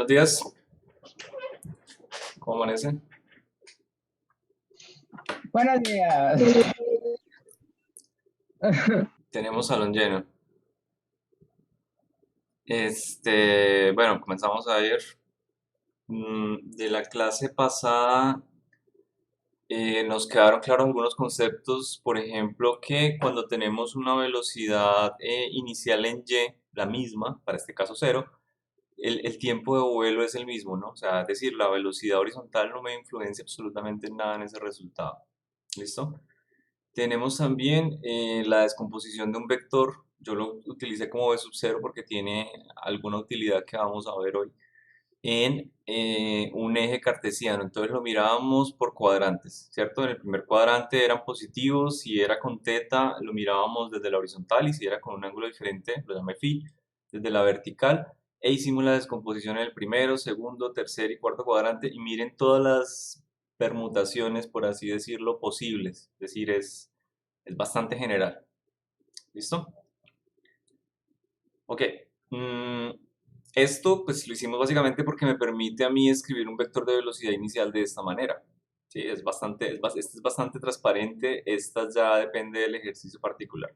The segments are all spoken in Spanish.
buenos días. ¿Cómo amanece? Buenos días. Tenemos salón lleno. Bueno, comenzamos a ver. De la clase pasada nos quedaron claros algunos conceptos, por ejemplo, que cuando tenemos una velocidad inicial en y, la misma, para este caso cero, el tiempo de vuelo es el mismo, ¿no? O sea, es decir, la velocidad horizontal no me influencia absolutamente en nada en ese resultado. ¿Listo? Tenemos también la descomposición de un vector. Yo lo utilicé como v sub 0 porque tiene alguna utilidad que vamos a ver hoy en un eje cartesiano. Entonces lo mirábamos por cuadrantes, ¿cierto? En el primer cuadrante eran positivos, si era con teta lo mirábamos desde la horizontal y si era con un ángulo diferente lo llamé phi, desde la vertical. E hicimos la descomposición en el primero, segundo, tercer y cuarto cuadrante y miren todas las permutaciones, por así decirlo, posibles. Es decir, es bastante general. ¿Listo? Ok. mm, Esto pues lo hicimos básicamente porque me permite a mí escribir un vector de velocidad inicial de esta manera. Sí, este es bastante transparente, esta ya depende del ejercicio particular.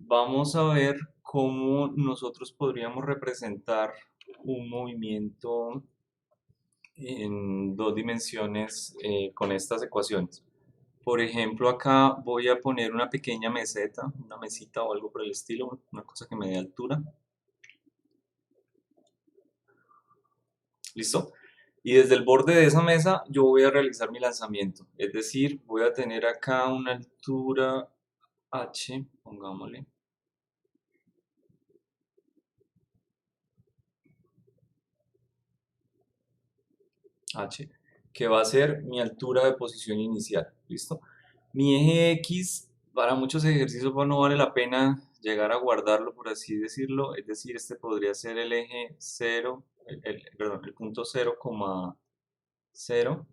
Vamos a ver cómo nosotros podríamos representar un movimiento en dos dimensiones con estas ecuaciones. Por ejemplo, acá voy a poner una pequeña meseta, una mesita o algo por el estilo, una cosa que me dé altura. ¿Listo? Y desde el borde de esa mesa yo voy a realizar mi lanzamiento. Es decir, voy a tener acá una altura h, pongámosle, h, que va a ser mi altura de posición inicial. ¿Listo? Mi eje x, para muchos ejercicios no vale la pena llegar a guardarlo, por así decirlo. Es decir, este podría ser el eje 0, perdón, el punto 0,0.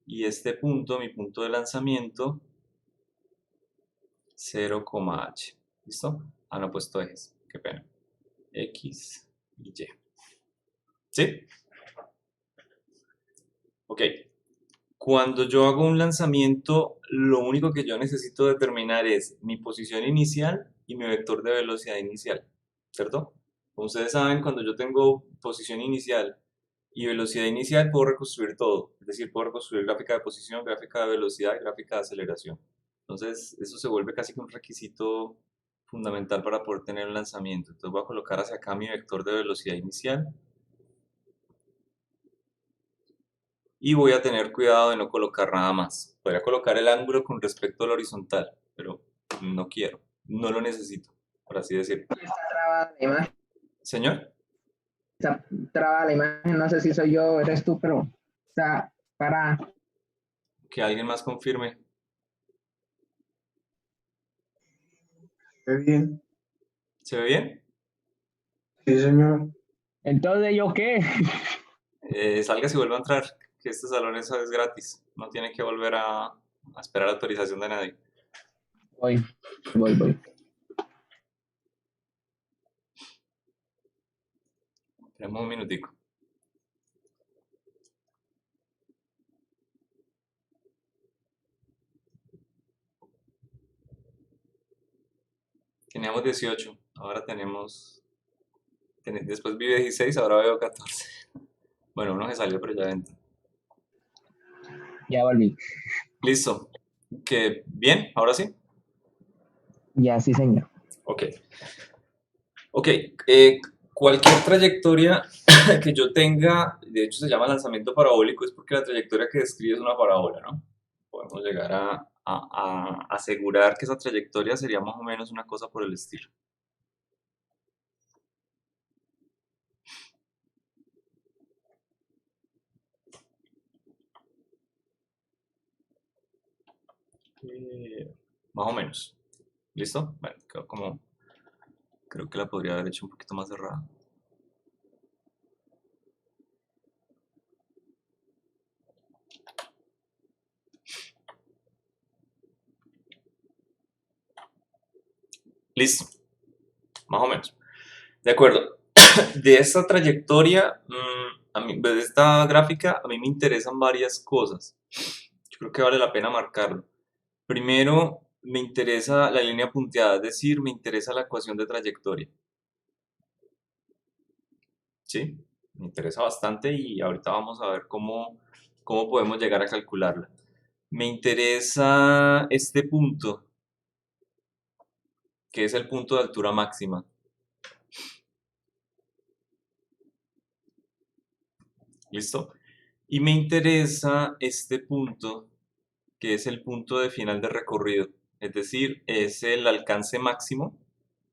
Y este punto, mi punto de lanzamiento, 0,h. ¿Listo? Ah, no he puesto ejes. Qué pena. X y Y. ¿Sí? Ok. Cuando yo hago un lanzamiento, lo único que yo necesito determinar es mi posición inicial y mi vector de velocidad inicial. ¿Cierto? Como ustedes saben, cuando yo tengo posición inicial y velocidad inicial, puedo reconstruir todo. Es decir, puedo reconstruir gráfica de posición, gráfica de velocidad y gráfica de aceleración. Entonces, eso se vuelve casi que un requisito fundamental para poder tener un lanzamiento. Entonces, voy a colocar hacia acá mi vector de velocidad inicial y voy a tener cuidado de no colocar nada más. Podría colocar el ángulo con respecto al horizontal, pero no quiero, no lo necesito, por así decirlo. Está trabada la imagen, Señor, está trabada la imagen, no sé si soy yo o eres tú, pero está para. que alguien más confirme. Qué bien. ¿Se ve bien? Sí, señor. Entonces, ¿yo qué? Salga si vuelve a entrar, que este salón es gratis, no tiene que volver a esperar autorización de nadie. Voy. Tenemos un minutico. Teníamos 18, ahora después vi 16, ahora veo 14. Bueno, uno se salió, pero ya entra. Ya volví. Listo. ¿Que bien? ¿Ahora sí? Ya, sí, señor. Ok. Ok. Cualquier trayectoria que yo tenga, de hecho se llama lanzamiento parabólico, es porque la trayectoria que describe es una parábola, ¿no? Podemos llegar a asegurar que esa trayectoria sería más o menos una cosa por el estilo. Más o menos. ¿Listo? Bueno, creo que la podría haber hecho un poquito más cerrada. Listo. Más o menos. De acuerdo. De esta trayectoria, de esta gráfica, a mí me interesan varias cosas. Yo creo que vale la pena marcarlo. Primero, me interesa la línea punteada, es decir, me interesa la ecuación de trayectoria. ¿Sí? Me interesa bastante y ahorita vamos a ver cómo podemos llegar a calcularla. Me interesa este punto, que es el punto de altura máxima. ¿Listo? Y me interesa este punto, que es el punto de final de recorrido. Es decir, es el alcance máximo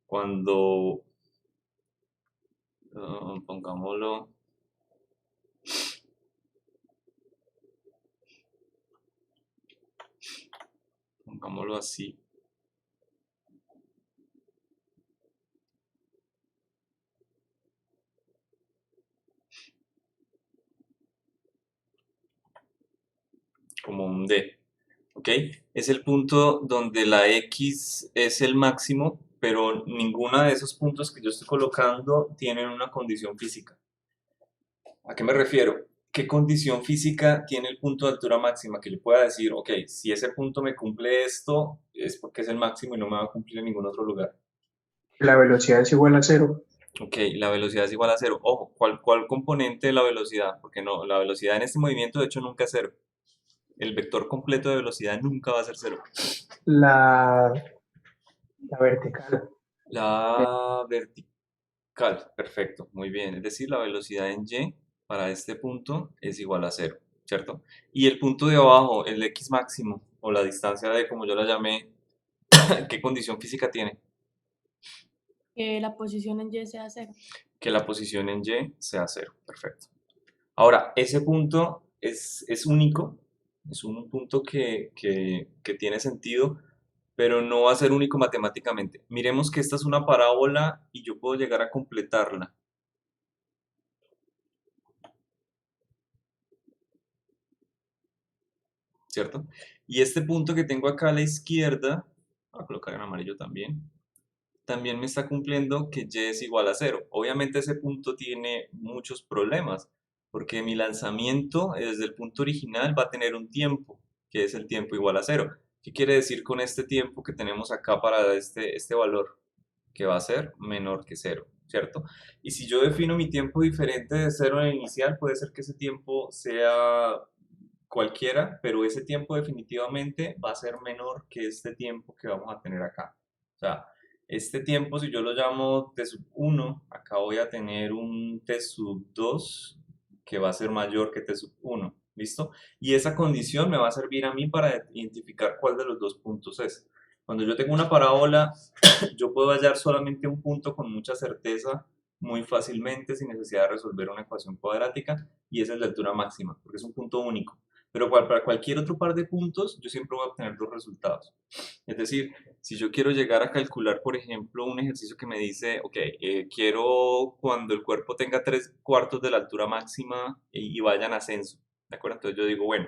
cuando, pongámoslo, pongámoslo así. Como un D, ¿ok? Es el punto donde la X es el máximo, pero ninguna de esos puntos que yo estoy colocando tienen una condición física. ¿A qué me refiero? ¿Qué condición física tiene el punto de altura máxima? Que yo pueda decir, ok, si ese punto me cumple esto, es porque es el máximo y no me va a cumplir en ningún otro lugar. La velocidad es igual a cero. Ok, la velocidad es igual a cero. Ojo, ¿cuál componente de la velocidad? Porque no, la velocidad en este movimiento de hecho nunca es cero. El vector completo de velocidad nunca va a ser cero. La, la vertical. La vertical, perfecto, muy bien. Es decir, la velocidad en y para este punto es igual a cero, ¿cierto? Y el punto de abajo, el x máximo, o la distancia de, como yo la llamé, ¿qué condición física tiene? Que la posición en Y sea cero. Que la posición en y sea cero, perfecto. Ahora, ese punto es único, es un punto que tiene sentido, pero no va a ser único matemáticamente. Miremos que esta es una parábola y yo puedo llegar a completarla. ¿Cierto? Y este punto que tengo acá a la izquierda, voy a colocar en amarillo también me está cumpliendo que y es igual a cero. Obviamente ese punto tiene muchos problemas, porque mi lanzamiento desde el punto original va a tener un tiempo, que es el tiempo igual a cero. ¿Qué quiere decir con este tiempo que tenemos acá para este valor? Que va a ser menor que cero, ¿cierto? Y si yo defino mi tiempo diferente de cero en el inicial, puede ser que ese tiempo sea cualquiera, pero ese tiempo definitivamente va a ser menor que este tiempo que vamos a tener acá. O sea, este tiempo, si yo lo llamo t sub 1, acá voy a tener un t sub 2 que va a ser mayor que t sub 1, ¿listo? Y esa condición me va a servir a mí para identificar cuál de los dos puntos es. Cuando yo tengo una parábola, yo puedo hallar solamente un punto con mucha certeza, muy fácilmente, sin necesidad de resolver una ecuación cuadrática, y esa es la altura máxima, porque es un punto único. Pero para cualquier otro par de puntos, yo siempre voy a obtener dos resultados. Es decir, si yo quiero llegar a calcular, por ejemplo, un ejercicio que me dice, ok, quiero cuando el cuerpo tenga 3/4 de la altura máxima y vaya en ascenso, ¿de acuerdo? Entonces yo digo, bueno,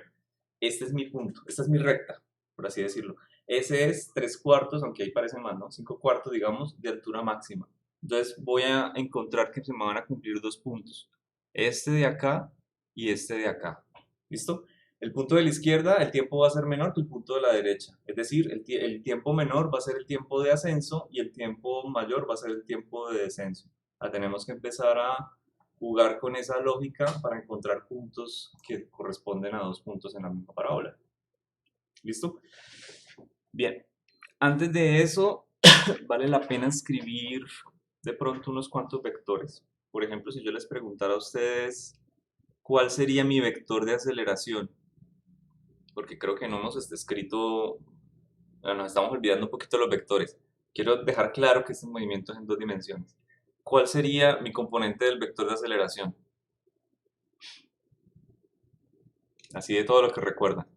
este es mi punto, esta es mi recta, por así decirlo. Ese es 3/4, aunque ahí parecen más, ¿no? 5/4, digamos, de altura máxima. Entonces voy a encontrar que se me van a cumplir dos puntos. Este de acá y este de acá. ¿Listo? El punto de la izquierda, el tiempo va a ser menor que el punto de la derecha. Es decir, el tiempo menor va a ser el tiempo de ascenso y el tiempo mayor va a ser el tiempo de descenso. Tenemos que empezar a jugar con esa lógica para encontrar puntos que corresponden a dos puntos en la misma parábola. ¿Listo? Bien. Antes de eso, vale la pena escribir de pronto unos cuantos vectores. Por ejemplo, si yo les preguntara a ustedes cuál sería mi vector de aceleración, porque creo que no hemos escrito, nos estamos olvidando un poquito de los vectores. Quiero dejar claro que este movimiento es en dos dimensiones. ¿Cuál sería mi componente del vector de aceleración? Así de todo lo que recuerdan.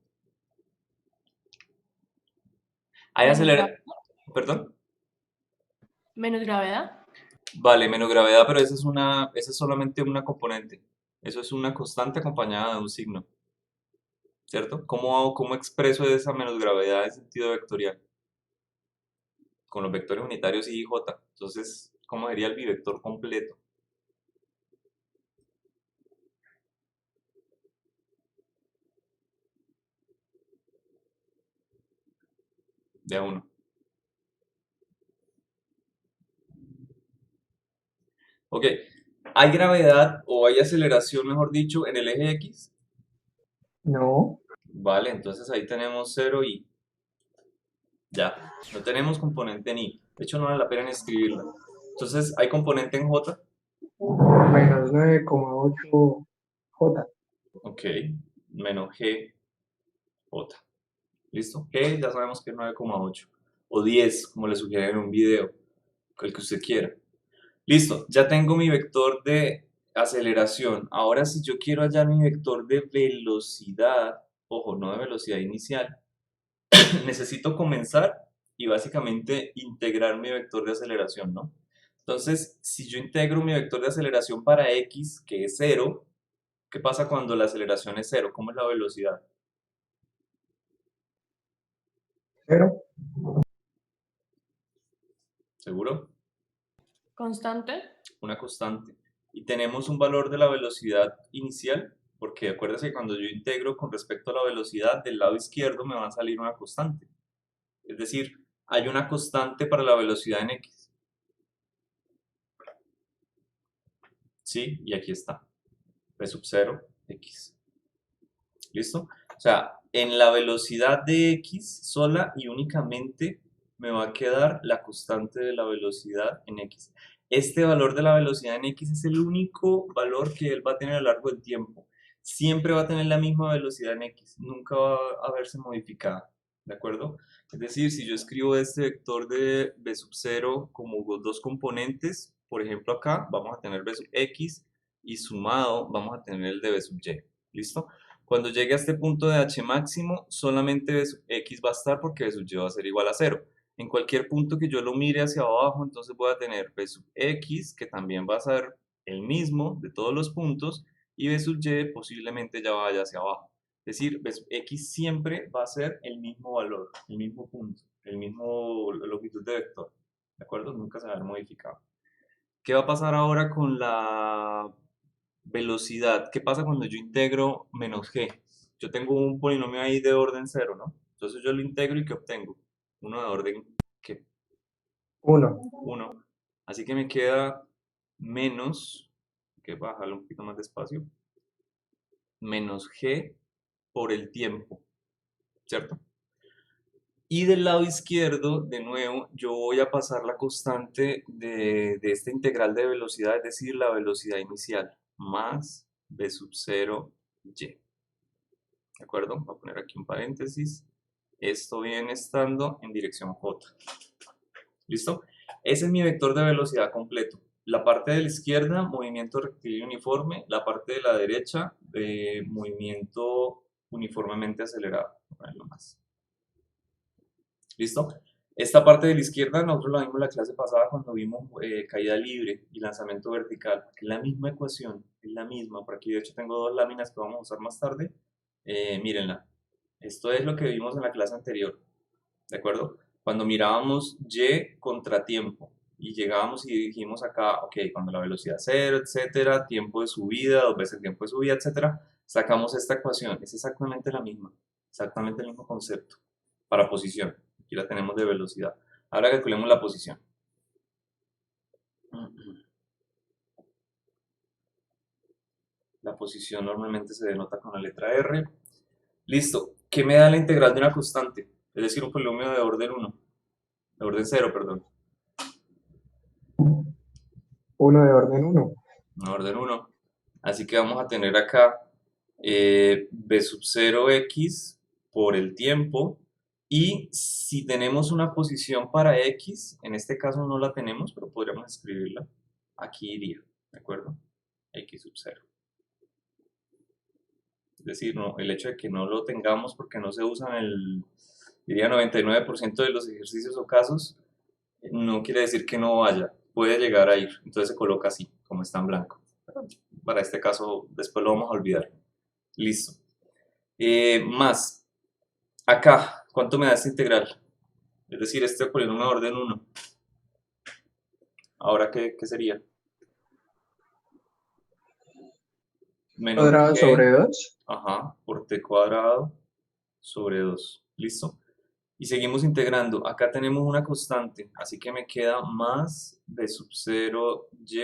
Hay Menos aceleración. ¿Perdón? Menos gravedad. Vale, menos gravedad, pero esa es solamente una componente. Eso es una constante acompañada de un signo, ¿cierto? ¿Cómo expreso esa menos gravedad en sentido vectorial? Con los vectores unitarios y y j. Entonces, ¿cómo sería el bivector completo? de a 1. Ok, ¿hay gravedad o hay aceleración, mejor dicho, en el eje X? No. Vale, entonces ahí tenemos 0 y ya, no tenemos componente en Y. De hecho, no vale la pena ni escribirla. Entonces, ¿hay componente en J? Menos 9,8 J. Ok, menos G, J. ¿Listo? G ya sabemos que es 9,8 o 10, como le sugieren en un video, el que usted quiera. Listo, ya tengo mi vector de aceleración. Ahora, si yo quiero hallar mi vector de velocidad, ojo, no de velocidad inicial, necesito comenzar y básicamente integrar mi vector de aceleración, ¿no? Entonces, si yo integro mi vector de aceleración para x, que es 0, ¿qué pasa cuando la aceleración es 0? ¿Cómo es la velocidad? 0. ¿Seguro? Constante. Una constante. Y tenemos un valor de la velocidad inicial, porque acuérdense que cuando yo integro con respecto a la velocidad, del lado izquierdo me va a salir una constante. Es decir, hay una constante para la velocidad en x. ¿Sí? Y aquí está. P sub 0, x. ¿Listo? O sea, en la velocidad de x sola y únicamente me va a quedar la constante de la velocidad en x. Este valor de la velocidad en x es el único valor que él va a tener a lo largo del tiempo. Siempre va a tener la misma velocidad en x, nunca va a verse modificada. ¿De acuerdo? Es decir, si yo escribo este vector de b sub 0 como dos componentes, por ejemplo acá vamos a tener b sub x y sumado vamos a tener el de b sub y. ¿Listo? Cuando llegue a este punto de h máximo, solamente b sub x va a estar porque b sub y va a ser igual a 0. En cualquier punto que yo lo mire hacia abajo, entonces voy a tener b sub x, que también va a ser el mismo de todos los puntos, y b sub y posiblemente ya vaya hacia abajo. Es decir, b sub x siempre va a ser el mismo valor, el mismo punto, el mismo longitud de vector. ¿De acuerdo? Nunca se va a ver modificado. ¿Qué va a pasar ahora con la velocidad? ¿Qué pasa cuando yo integro menos g? Yo tengo un polinomio ahí de orden 0, ¿no? Entonces yo lo integro y ¿qué obtengo? Uno de orden ¿qué? 1. 1. Así que me queda menos, que bajarlo un poquito más despacio, menos g por el tiempo, ¿cierto? Y del lado izquierdo, de nuevo, yo voy a pasar la constante de esta integral de velocidad, es decir, la velocidad inicial, más b sub 0 y. ¿De acuerdo? Voy a poner aquí un paréntesis. Esto viene estando en dirección J. ¿Listo? Ese es mi vector de velocidad completo. La parte de la izquierda, movimiento rectilíneo uniforme. La parte de la derecha, movimiento uniformemente acelerado. Voy a ponerlo más. ¿Listo? Esta parte de la izquierda nosotros la vimos en la clase pasada cuando vimos caída libre y lanzamiento vertical. Es la misma ecuación, es la misma. Por aquí de hecho tengo dos láminas que vamos a usar más tarde. Mírenla. Esto es lo que vimos en la clase anterior. ¿De acuerdo? Cuando mirábamos y contratiempo y llegábamos y dijimos acá, ok, cuando la velocidad es 0, etcétera, tiempo de subida, 2 veces el tiempo de subida, etcétera, sacamos esta ecuación. Es exactamente la misma, exactamente el mismo concepto para posición. Aquí la tenemos de velocidad. Ahora calculemos la posición. La posición normalmente se denota con la letra R. Listo. ¿Qué me da la integral de una constante? Es decir, un polinomio de orden 1. De orden 0, perdón. 1 de orden 1. De orden 1. Así que vamos a tener acá b sub 0x por el tiempo. Y si tenemos una posición para x, en este caso no la tenemos, pero podríamos escribirla. Aquí iría, ¿de acuerdo? X sub 0. Es decir, no, el hecho de que no lo tengamos porque no se usa en el, diría, 99% de los ejercicios o casos, no quiere decir que no vaya. Puede llegar a ir. Entonces se coloca así, como está en blanco. Para este caso, después lo vamos a olvidar. Listo. Más, acá, ¿cuánto me da esta integral? Es decir, este polinomio de orden 1. Ahora, ¿qué sería? Menos Cuadrado g, sobre 2. ajá, por t cuadrado sobre 2. ¿Listo? Y seguimos integrando. Acá tenemos una constante, así que me queda más b sub 0 y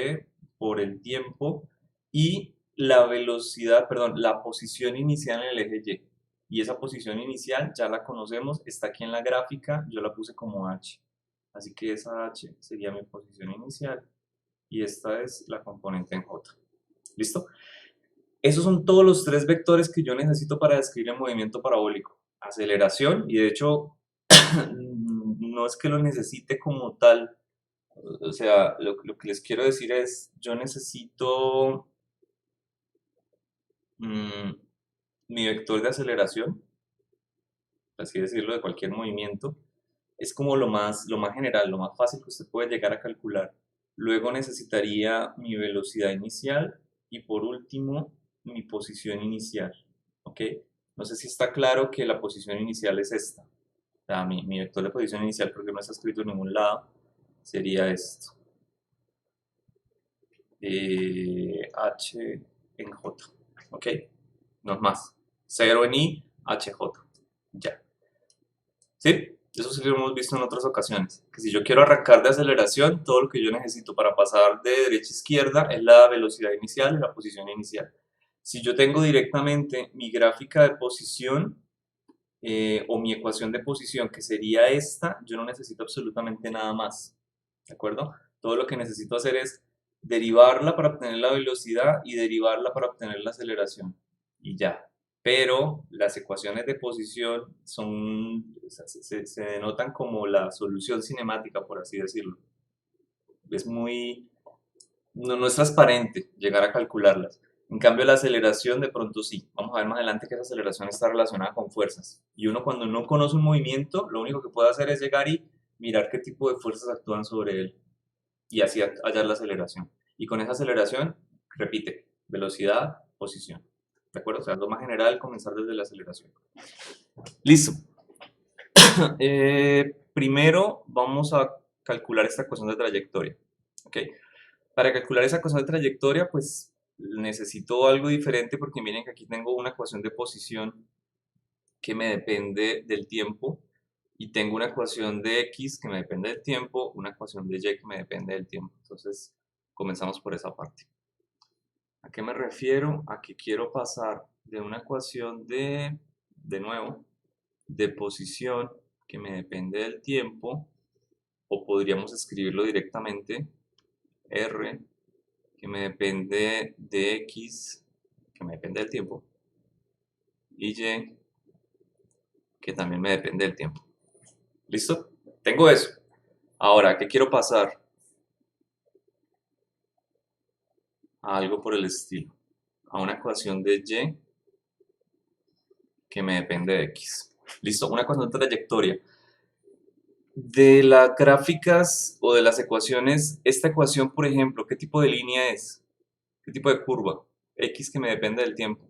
por el tiempo y la velocidad, perdón, la posición inicial en el eje Y. Y esa posición inicial ya la conocemos, está aquí en la gráfica, yo la puse como h. Así que esa h sería mi posición inicial y esta es la componente en j. ¿Listo? Esos son todos los tres vectores que yo necesito para describir el movimiento parabólico. Aceleración, y de hecho no es que lo necesite como tal, o sea, lo que les quiero decir es, yo necesito mi vector de aceleración, por así decirlo, de cualquier movimiento, es como lo más general, lo más fácil que usted puede llegar a calcular. Luego necesitaría mi velocidad inicial y por último mi posición inicial, ¿ok? No sé si está claro que la posición inicial es esta. O sea, mi vector de posición inicial, porque no está escrito en ningún lado, sería esto. H en J, ¿ok? No es más. 0 en I, HJ. Ya. ¿Sí? Eso sí lo hemos visto en otras ocasiones. Que si yo quiero arrancar de aceleración, todo lo que yo necesito para pasar de derecha a izquierda es la velocidad inicial y la posición inicial. Si yo tengo directamente mi gráfica de posición o mi ecuación de posición, que sería esta, yo no necesito absolutamente nada más. ¿De acuerdo? Todo lo que necesito hacer es derivarla para obtener la velocidad y derivarla para obtener la aceleración. Y ya. Pero las ecuaciones de posición son, se denotan como la solución cinemática, por así decirlo. Es muy, no es transparente llegar a calcularlas. En cambio, la aceleración de pronto sí. Vamos a ver más adelante que esa aceleración está relacionada con fuerzas. Y uno cuando no conoce un movimiento, lo único que puede hacer es llegar y mirar qué tipo de fuerzas actúan sobre él. Y así hallar la aceleración. Y con esa aceleración, repite, velocidad, posición. ¿De acuerdo? O sea, lo más general, comenzar desde la aceleración. Listo. Primero vamos a calcular esta ecuación de trayectoria. ¿Ok? Para calcular esa ecuación de trayectoria, pues necesito algo diferente porque miren que aquí tengo una ecuación de posición que me depende del tiempo y tengo una ecuación de x que me depende del tiempo, una ecuación de y que me depende del tiempo. Entonces, comenzamos por esa parte. ¿A qué me refiero? A que quiero pasar de una ecuación de nuevo, de posición que me depende del tiempo, o podríamos escribirlo directamente, r que me depende de x, que me depende del tiempo, y y que también me depende del tiempo. ¿Listo? Tengo eso. Ahora, ¿qué quiero pasar? A algo por el estilo. A una ecuación de y que me depende de x. ¿Listo? Una ecuación de trayectoria. De las gráficas o de las ecuaciones, esta ecuación, por ejemplo, ¿qué tipo de línea es? ¿Qué tipo de curva? X que me depende del tiempo.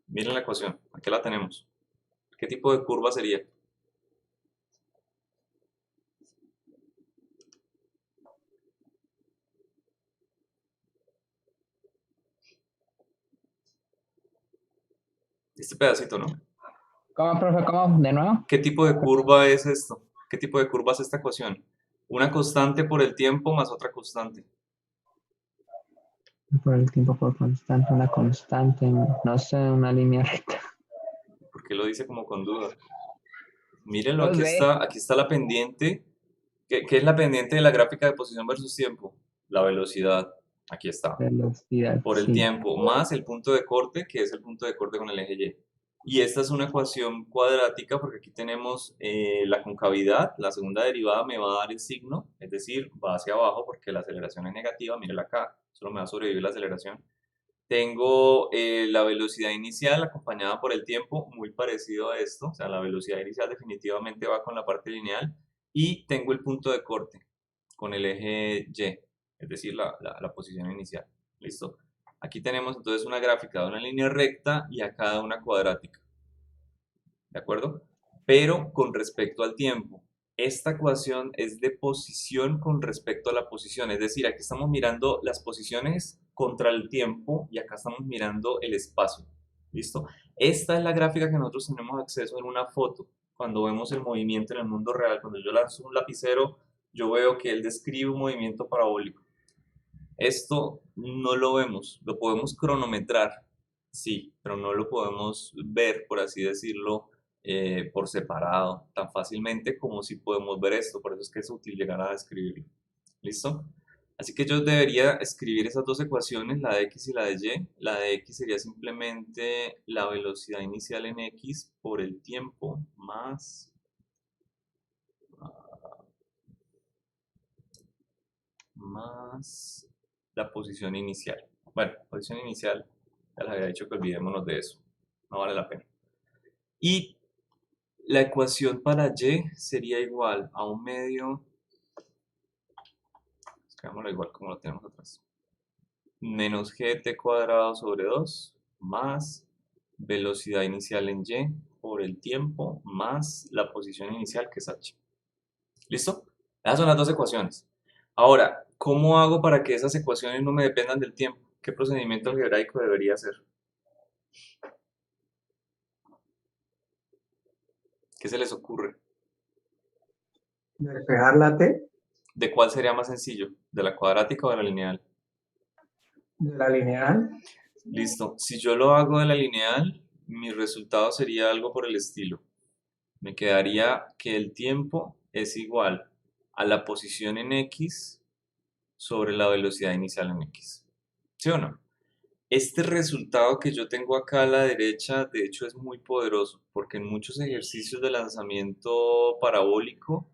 Miren la ecuación, aquí la tenemos. ¿Qué tipo de curva sería? Este pedacito, ¿no? ¿Cómo, profe? ¿Cómo? ¿De nuevo? ¿Qué tipo de curva es esto? ¿Qué tipo de curva es esta ecuación? Una constante por el tiempo más otra constante. Por el tiempo por constante, una constante, no sé, una línea recta. ¿Por qué lo dice como con duda? Mírenlo, No sé. aquí está la pendiente. ¿Qué es la pendiente de la gráfica de posición versus tiempo? La velocidad. Aquí está. Velocidad, Por el sí. tiempo, más el punto de corte, que es el punto de corte con el eje Y. Y esta es una ecuación cuadrática porque aquí tenemos la concavidad, la segunda derivada me va a dar el signo, es decir, va hacia abajo porque la aceleración es negativa, mírenla acá, solo me va a sobrevivir la aceleración. Tengo la velocidad inicial acompañada por el tiempo, muy parecido a esto, o sea, la velocidad inicial definitivamente va con la parte lineal, y tengo el punto de corte con el eje Y, es decir, la posición inicial. ¿Listo? Aquí tenemos entonces una gráfica de una línea recta y acá de una cuadrática. ¿De acuerdo? Pero con respecto al tiempo. Esta ecuación es de posición con respecto a la posición. Es decir, aquí estamos mirando las posiciones contra el tiempo y acá estamos mirando el espacio. ¿Listo? Esta es la gráfica que nosotros tenemos acceso en una foto. cuando vemos el movimiento en el mundo real. Cuando yo lanzo un lapicero, yo veo que él describe un movimiento parabólico. Esto no lo vemos, lo podemos cronometrar, sí, pero no lo podemos ver, por así decirlo, por separado, tan fácilmente como si podemos ver esto. Por eso es que es útil llegar a describirlo. ¿Listo? Así que yo debería escribir esas dos ecuaciones, la de x y la de y. La de x sería simplemente la velocidad inicial en x por el tiempo más la posición inicial. Bueno, posición inicial, ya les había dicho que olvidémonos de eso, no vale la pena. Y la ecuación para y sería igual a un medio, escribámoslo igual como lo tenemos atrás, menos gt cuadrado sobre 2 más velocidad inicial en y por el tiempo más la posición inicial que es h. ¿Listo? Esas son las dos ecuaciones. Ahora, ¿cómo hago para que esas ecuaciones no me dependan del tiempo? ¿Qué procedimiento algebraico debería hacer? ¿Qué se les ocurre? Despejar la T ¿De cuál sería más sencillo? ¿De la cuadrática o de la lineal? de la lineal. Listo. Si yo lo hago de la lineal, mi resultado sería algo por el estilo. Me quedaría que el tiempo es igual a la posición en x sobre la velocidad inicial en x. ¿Sí o no? Este resultado que yo tengo acá a la derecha, de hecho, es muy poderoso, porque en muchos ejercicios de lanzamiento parabólico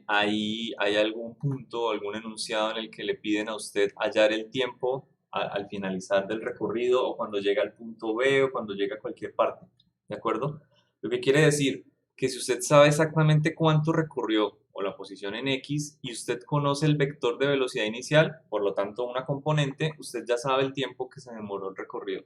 hay algún punto, algún enunciado en el que le piden a usted hallar el tiempo al finalizar del recorrido o cuando llega al punto B o cuando llega a cualquier parte, ¿de acuerdo? Lo que quiere decir que si usted sabe exactamente cuánto recorrió o la posición en X y usted conoce el vector de velocidad inicial, por lo tanto una componente, usted ya sabe el tiempo que se demoró el recorrido.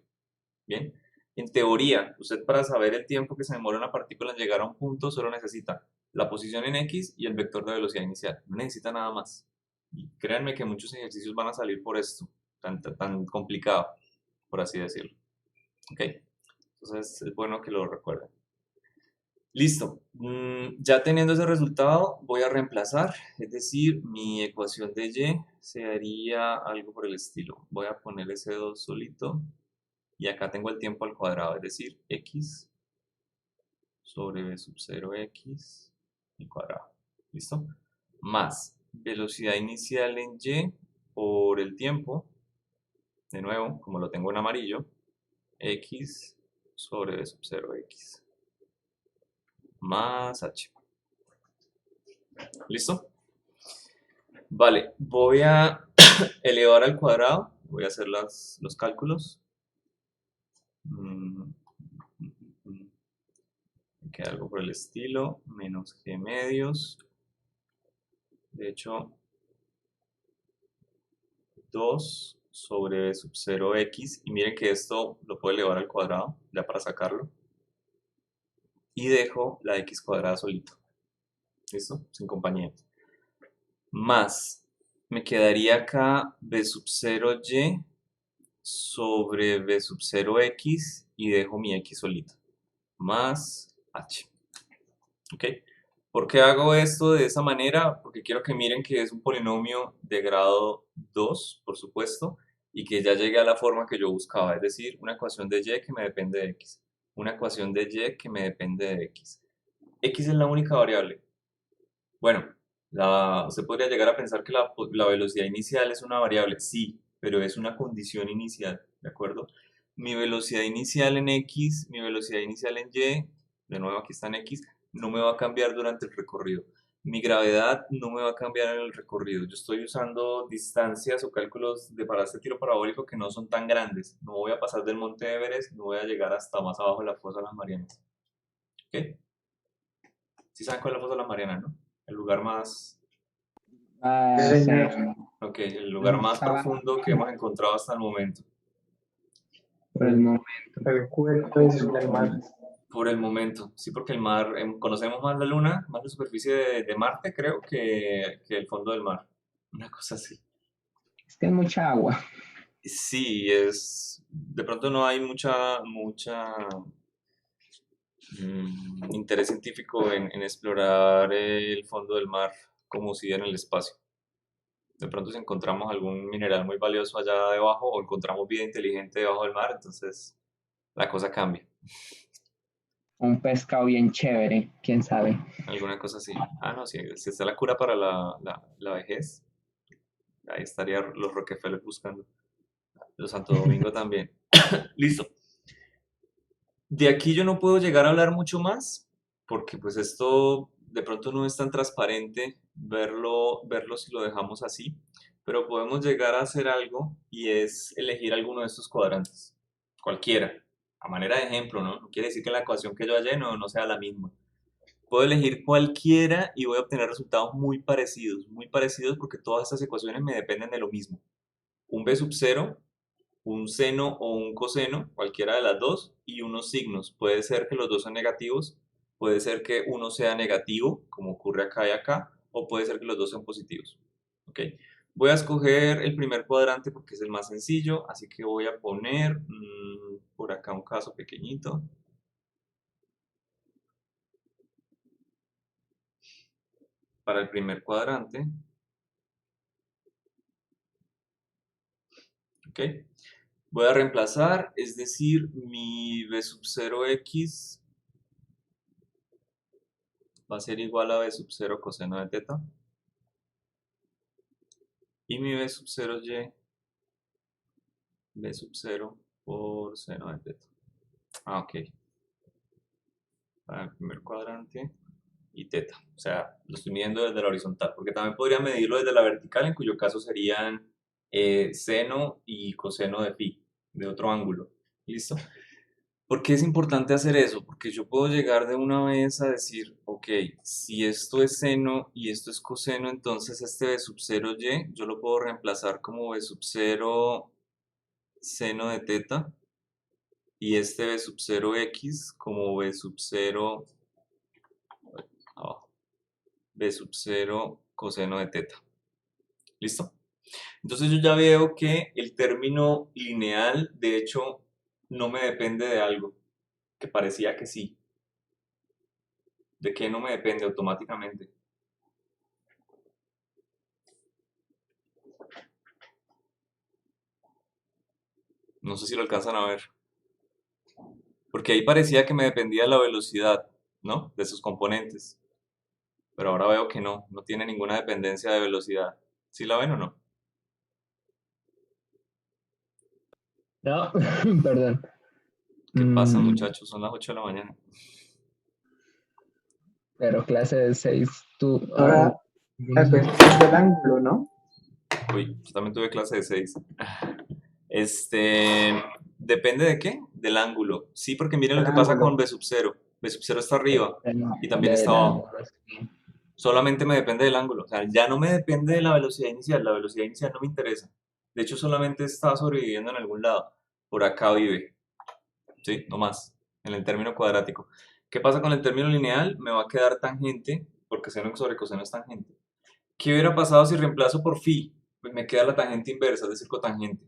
Bien, en teoría, usted para saber el tiempo que se demora una partícula en llegar a un punto solo necesita la posición en X y el vector de velocidad inicial. No necesita nada más. Y créanme que muchos ejercicios van a salir por esto, tan complicado, por así decirlo. ¿Ok? Entonces es bueno que lo recuerden. Listo. Ya teniendo ese resultado, voy a reemplazar, es decir, mi ecuación de y sería algo por el estilo. Voy a poner ese 2 solito y acá tengo el tiempo al cuadrado, es decir, x sobre b sub 0x al cuadrado. ¿Listo? Más velocidad inicial en y por el tiempo, de nuevo, como lo tengo en amarillo, x sobre b sub 0x más h. ¿Listo? Vale, voy a elevar al cuadrado, voy a hacer los cálculos. Queda algo por el estilo, menos g medios. De hecho, 2 sobre b sub 0x. Y miren que esto lo puedo elevar al cuadrado, ya para sacarlo. Y dejo la x cuadrada solito. ¿Listo? Sin compañía. Más, me quedaría acá b sub 0y sobre b sub 0x y dejo mi x solito. Más h. ¿Ok? ¿Por qué hago esto de esa manera? Porque quiero que miren que es un polinomio de grado 2, por supuesto, y que ya llegue a la forma que yo buscaba, es decir, una ecuación de y que me depende de x, una ecuación de y que me depende de x. X es la única variable. Bueno, usted podría llegar a pensar que la velocidad inicial es una variable, sí, pero es una condición inicial, ¿de acuerdo? Mi velocidad inicial en x, mi velocidad inicial en y, de nuevo aquí está en x, no me va a cambiar durante el recorrido. Mi gravedad no me va a cambiar en el recorrido. Yo estoy usando distancias o cálculos para este tiro parabólico que no son tan grandes. No voy a pasar del Monte Everest, no voy a llegar hasta más abajo de la fosa de las Marianas. ¿Ok? ¿Sí saben cuál es la fosa de las Marianas, no? El lugar más, Sí, señor. ok, el lugar más Abajo. profundo que hemos encontrado hasta el momento. Por el momento. El cuerpo del mar. Por el momento, sí, porque el mar, conocemos más la luna, más la superficie de Marte, creo, que el fondo del mar. Una cosa así. Es que hay mucha agua. Sí, de pronto no hay mucha interés científico en explorar el fondo del mar como si en el espacio. De pronto si encontramos algún mineral muy valioso allá debajo o encontramos vida inteligente debajo del mar, entonces la cosa cambia. Un pescado bien chévere, quién sabe. Alguna cosa así. Ah, no, si está la cura para la vejez, ahí estaría los Rockefeller buscando. Los Santo Domingo también. Listo. De aquí yo no puedo llegar a hablar mucho más, porque pues esto de pronto no es tan transparente verlo si lo dejamos así, pero podemos llegar a hacer algo y es elegir alguno de estos cuadrantes, cualquiera, a manera de ejemplo, ¿no? No quiere decir que la ecuación que yo hallé no sea la misma. Puedo elegir cualquiera y voy a obtener resultados muy parecidos porque todas estas ecuaciones me dependen de lo mismo. Un b sub 0, un seno o un coseno, cualquiera de las dos, y unos signos. Puede ser que los dos sean negativos, puede ser que uno sea negativo, como ocurre acá y acá, o puede ser que los dos sean positivos. ¿Ok? Voy a escoger el primer cuadrante porque es el más sencillo, así que voy a poner por acá un caso pequeñito. Para el primer cuadrante. ¿Ok? Voy a reemplazar, es decir, mi b sub 0x va a ser igual a b sub 0 coseno de teta. Y mi b sub 0y, b sub 0 por seno de teta. Ah, ok. Para el primer cuadrante y teta. O sea, lo estoy midiendo desde la horizontal, porque también podría medirlo desde la vertical, en cuyo caso serían seno y coseno de phi, de otro ángulo. ¿Listo? ¿Por qué es importante hacer eso? Porque yo puedo llegar de una vez a decir, ok, si esto es seno y esto es coseno, entonces este b sub 0y yo lo puedo reemplazar como b sub 0 seno de teta y este b sub 0x como b sub 0 abajo, b sub 0 coseno de teta. ¿Listo? Entonces yo ya veo que el término lineal, de hecho, no me depende de algo, que parecía que sí. ¿De qué no me depende automáticamente? No sé si lo alcanzan a ver. Porque ahí parecía que me dependía de la velocidad, ¿no? De sus componentes. Pero ahora veo que no tiene ninguna dependencia de velocidad. ¿Sí la ven o no? No, perdón. ¿Qué pasa, muchachos? Son las 8 de la mañana. Pero clase de 6, tú. Ahora, la cuestión del ángulo, ¿no? Uy, yo también tuve clase de 6. ¿Depende de qué? Del ángulo. Sí, porque miren lo El que pasa con ángulo. B sub 0. B sub 0 está arriba y también De está la abajo. Solamente me depende del ángulo. O sea, ya no me depende de la velocidad inicial. La velocidad inicial no me interesa. De hecho, solamente está sobreviviendo en algún lado. Por acá vive. ¿Sí? No más. En el término cuadrático. ¿Qué pasa con el término lineal? Me va a quedar tangente, porque seno sobre coseno es tangente. ¿Qué hubiera pasado si reemplazo por phi? Pues me queda la tangente inversa, es decir, cotangente.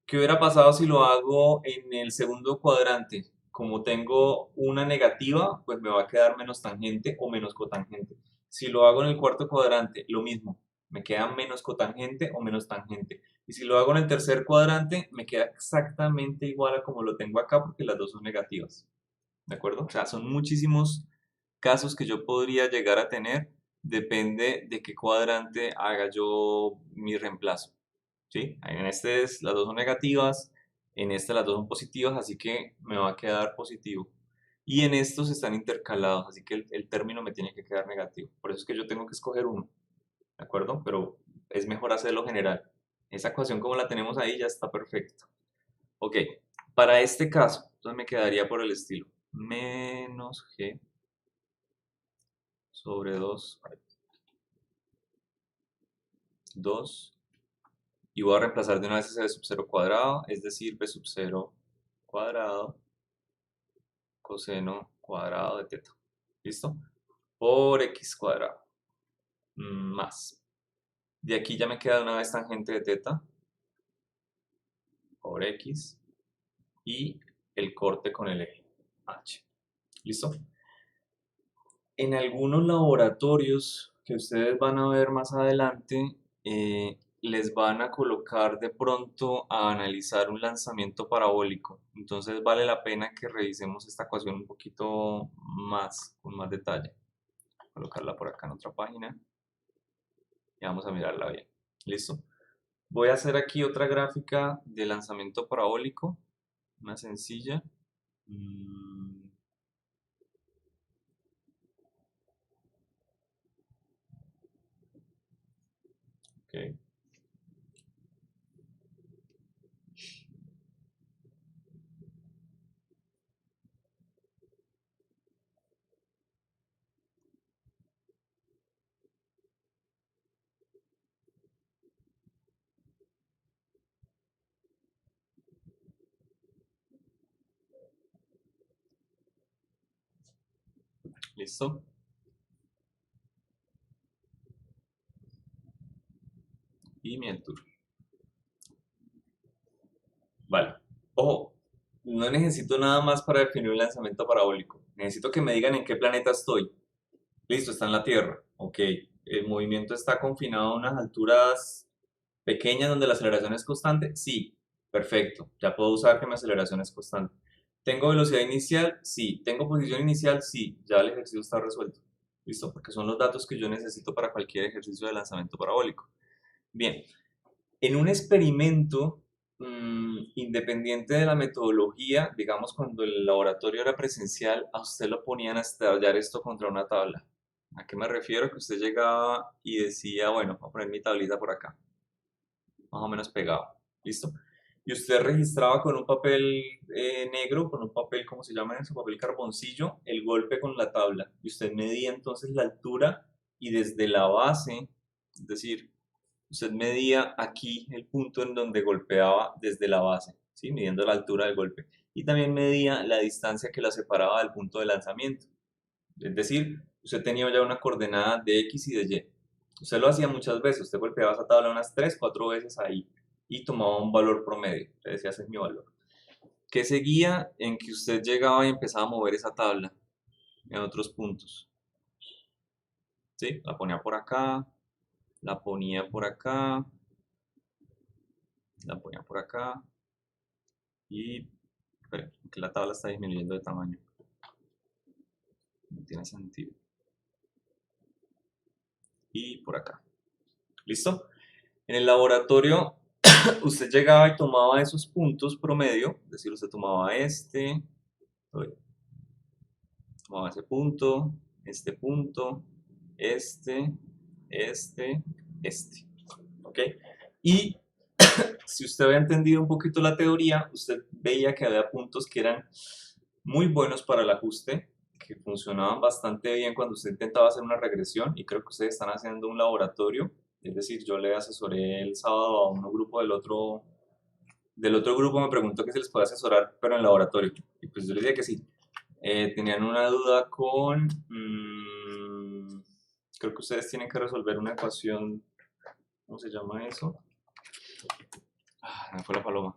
¿Qué hubiera pasado si lo hago en el segundo cuadrante? Como tengo una negativa, pues me va a quedar menos tangente o menos cotangente. Si lo hago en el cuarto cuadrante, lo mismo, me queda menos cotangente o menos tangente. Y si lo hago en el tercer cuadrante, me queda exactamente igual a como lo tengo acá porque las dos son negativas. ¿De acuerdo? O sea, son muchísimos casos que yo podría llegar a tener, depende de qué cuadrante haga yo mi reemplazo. ¿Sí? En este las dos son negativas, en este las dos son positivas, así que me va a quedar positivo. Y en estos están intercalados, así que el término me tiene que quedar negativo. Por eso es que yo tengo que escoger uno, ¿de acuerdo? Pero es mejor hacerlo general. Esa ecuación como la tenemos ahí ya está perfecto. Ok, para este caso, entonces me quedaría por el estilo menos g sobre 2 y voy a reemplazar de una vez ese b sub 0 cuadrado, es decir, b sub 0 cuadrado coseno cuadrado de teta. ¿Listo? Por x cuadrado más. De aquí ya me queda de una vez tangente de teta por x y el corte con el eje h. ¿Listo? En algunos laboratorios que ustedes van a ver más adelante, les van a colocar de pronto a analizar un lanzamiento parabólico. Entonces vale la pena que revisemos esta ecuación un poquito más, con más detalle. Colocarla por acá en otra página y vamos a mirarla bien. ¿Listo? Voy a hacer aquí otra gráfica de lanzamiento parabólico, una sencilla. Ok. ¿Listo? Y mi altura. Vale. Ojo, no necesito nada más para definir un lanzamiento parabólico. Necesito que me digan en qué planeta estoy. Listo, está en la Tierra. Ok. ¿El movimiento está confinado a unas alturas pequeñas donde la aceleración es constante? Sí. Perfecto. Ya puedo usar que mi aceleración es constante. ¿Tengo velocidad inicial? Sí. ¿Tengo posición inicial? Sí. Ya el ejercicio está resuelto. ¿Listo? Porque son los datos que yo necesito para cualquier ejercicio de lanzamiento parabólico. Bien. En un experimento, independiente de la metodología, digamos cuando el laboratorio era presencial, a usted lo ponían a estallar esto contra una tabla. ¿A qué me refiero? Que usted llegaba y decía, bueno, voy a poner mi tablita por acá, más o menos pegado, ¿listo? Y usted registraba con un papel negro, con un papel, ¿cómo se llama eso? Papel carboncillo, el golpe con la tabla. Y usted medía entonces la altura y desde la base, es decir, usted medía aquí el punto en donde golpeaba desde la base, ¿sí? Midiendo la altura del golpe. Y también medía la distancia que la separaba del punto de lanzamiento. Es decir, usted tenía ya una coordenada de X y de Y. Usted lo hacía muchas veces, usted golpeaba esa tabla unas 3, 4 veces ahí y tomaba un valor promedio. Le decía, ese es mi valor. ¿Qué seguía en que usted llegaba y empezaba a mover esa tabla en otros puntos? ¿Sí? La ponía por acá, la ponía por acá, la ponía por acá y espere, que la tabla está disminuyendo de tamaño. No tiene sentido. Y por acá. ¿Listo? En el laboratorio usted llegaba y tomaba esos puntos promedio, es decir, usted tomaba tomaba ese punto, este punto, este, este, ¿ok? Y si usted había entendido un poquito la teoría, usted veía que había puntos que eran muy buenos para el ajuste, que funcionaban bastante bien cuando usted intentaba hacer una regresión, y creo que ustedes están haciendo un laboratorio, es decir, yo le asesoré el sábado a un grupo del otro grupo me preguntó que se les puede asesorar, pero en laboratorio, y pues yo les dije que sí. Tenían una duda con, creo que ustedes tienen que resolver una ecuación, ¿cómo se llama eso? Me fue la paloma.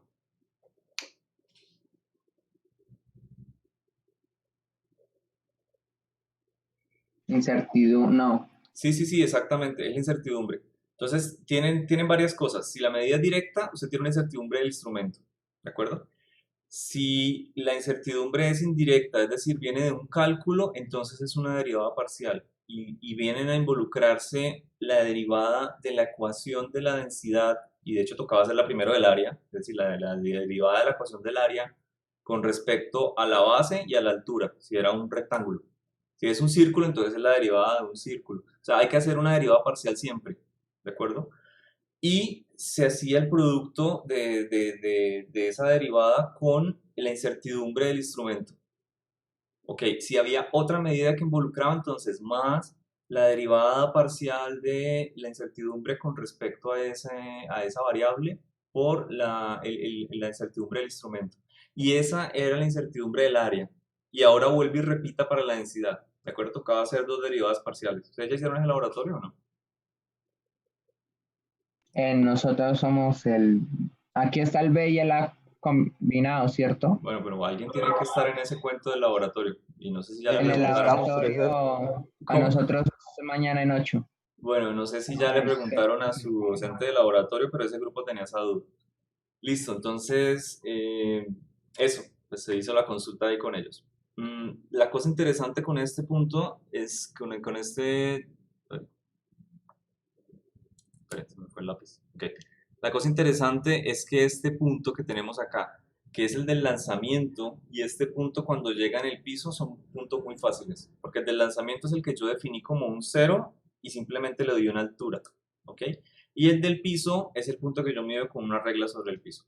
Incertidumbre, no. Sí, exactamente, es la incertidumbre. Entonces, tienen varias cosas. Si la medida es directa, usted tiene una incertidumbre del instrumento, ¿de acuerdo? Si la incertidumbre es indirecta, es decir, viene de un cálculo, entonces es una derivada parcial. Y vienen a involucrarse la derivada de la ecuación de la densidad, y de hecho tocaba hacer la primero del área, es decir, la derivada de la ecuación del área con respecto a la base y a la altura, si era un rectángulo. Si es un círculo, entonces es la derivada de un círculo. O sea, hay que hacer una derivada parcial siempre, ¿de acuerdo? Y se hacía el producto de esa derivada con la incertidumbre del instrumento. Ok, si había otra medida que involucraba entonces más la derivada parcial de la incertidumbre con respecto a esa variable por la incertidumbre del instrumento. Y esa era la incertidumbre del área. Y ahora vuelve y repita para la densidad. ¿De acuerdo? Tocaba hacer dos derivadas parciales. ¿Ustedes ya hicieron en el laboratorio o no? Nosotros somos el, aquí está el B y el A combinados, ¿cierto? Bueno, pero alguien tiene que estar en ese cuento del laboratorio. Y no sé si ya le En el preguntaron. laboratorio, a ¿Cómo? nosotros mañana en 8. Bueno, no sé si ya le preguntaron a su docente de laboratorio, pero ese grupo tenía esa duda. Listo, entonces, eso, pues se hizo la consulta ahí con ellos. La cosa interesante con este punto es con este... ay, espérate, se me fue el lápiz. Ok. La cosa interesante es que este punto que tenemos acá, que es el del lanzamiento, y este punto cuando llega en el piso son puntos muy fáciles, porque el del lanzamiento es el que yo definí como un cero y simplemente le doy una altura, ¿ok? Y el del piso es el punto que yo mido con una regla sobre el piso.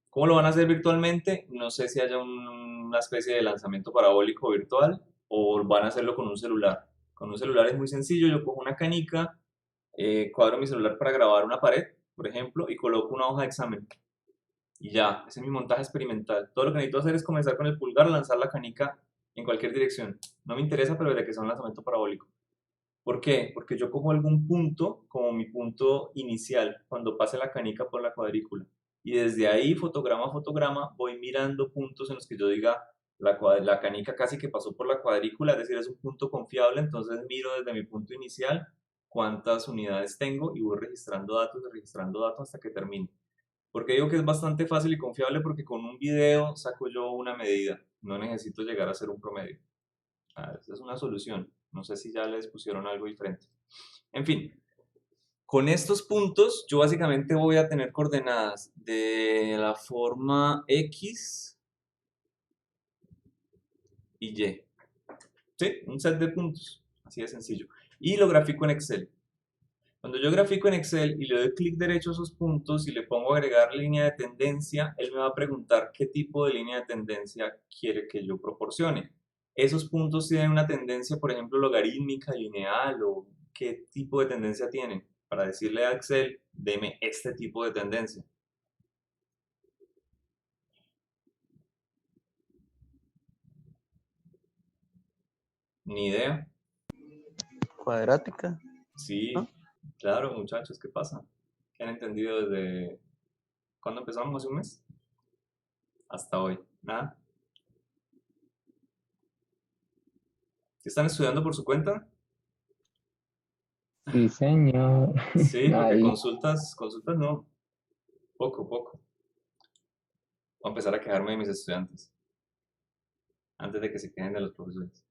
¿Cómo lo van a hacer virtualmente? No sé si haya una especie de lanzamiento parabólico virtual o van a hacerlo con un celular. Con un celular es muy sencillo, yo cojo una canica, cuadro mi celular para grabar una pared, por ejemplo, y coloco una hoja de examen. Y ya, ese es mi montaje experimental. Todo lo que necesito hacer es comenzar con el pulgar, lanzar la canica en cualquier dirección. No me interesa, pero de que sea un lanzamiento parabólico. ¿Por qué? Porque yo cojo algún punto como mi punto inicial cuando pase la canica por la cuadrícula. Y desde ahí, fotograma a fotograma, voy mirando puntos en los que yo diga la canica casi que pasó por la cuadrícula, es decir, es un punto confiable, entonces miro desde mi punto inicial cuántas unidades tengo y voy registrando datos hasta que termine. Porque digo que es bastante fácil y confiable porque con un video saco yo una medida, no necesito llegar a ser un promedio. Esa es una solución. No sé si ya les pusieron algo diferente. En fin, con estos puntos yo básicamente voy a tener coordenadas de la forma X y Y. ¿Sí? Un set de puntos. Así de sencillo. Y lo grafico en Excel. Cuando yo grafico en Excel y le doy clic derecho a esos puntos y le pongo agregar línea de tendencia, él me va a preguntar qué tipo de línea de tendencia quiere que yo proporcione. Esos puntos tienen una tendencia, por ejemplo, logarítmica, lineal o qué tipo de tendencia tienen. Para decirle a Excel, deme este tipo de tendencia. Ni idea. Cuadrática, Sí, ¿no? claro, muchachos, ¿qué pasa? ¿Qué han entendido desde cuándo empezamos? ¿Hace un mes? Hasta hoy. ¿Nada? ¿Están estudiando por su cuenta? Sí, señor. Sí, porque Ahí. consultas no, poco. Voy a empezar a quejarme de mis estudiantes antes de que se quejen de los profesores.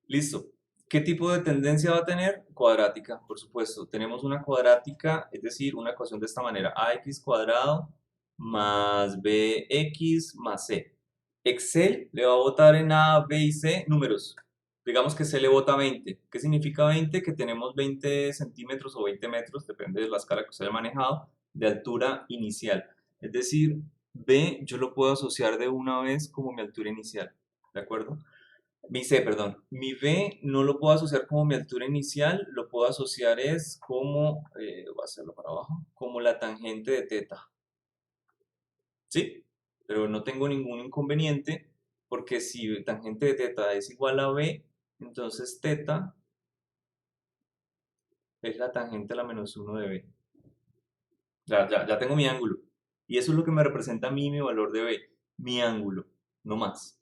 Listo. ¿Qué tipo de tendencia va a tener? Cuadrática, por supuesto. Tenemos una cuadrática, es decir, una ecuación de esta manera. Ax cuadrado más bx más c. Excel le va a botar en A, B y C números. Digamos que C le bota 20. ¿Qué significa 20? Que tenemos 20 centímetros o 20 metros, depende de la escala que usted haya manejado, de altura inicial. Es decir, B yo lo puedo asociar de una vez como mi altura inicial. ¿De acuerdo? Mi C, perdón. Mi B no lo puedo asociar como mi altura inicial, lo puedo asociar es como, voy a hacerlo para abajo, como la tangente de teta. ¿Sí? Pero no tengo ningún inconveniente porque si tangente de teta es igual a B, entonces teta es la tangente a la menos 1 de B. Ya tengo mi ángulo. Y eso es lo que me representa a mí mi valor de B, mi ángulo, no más.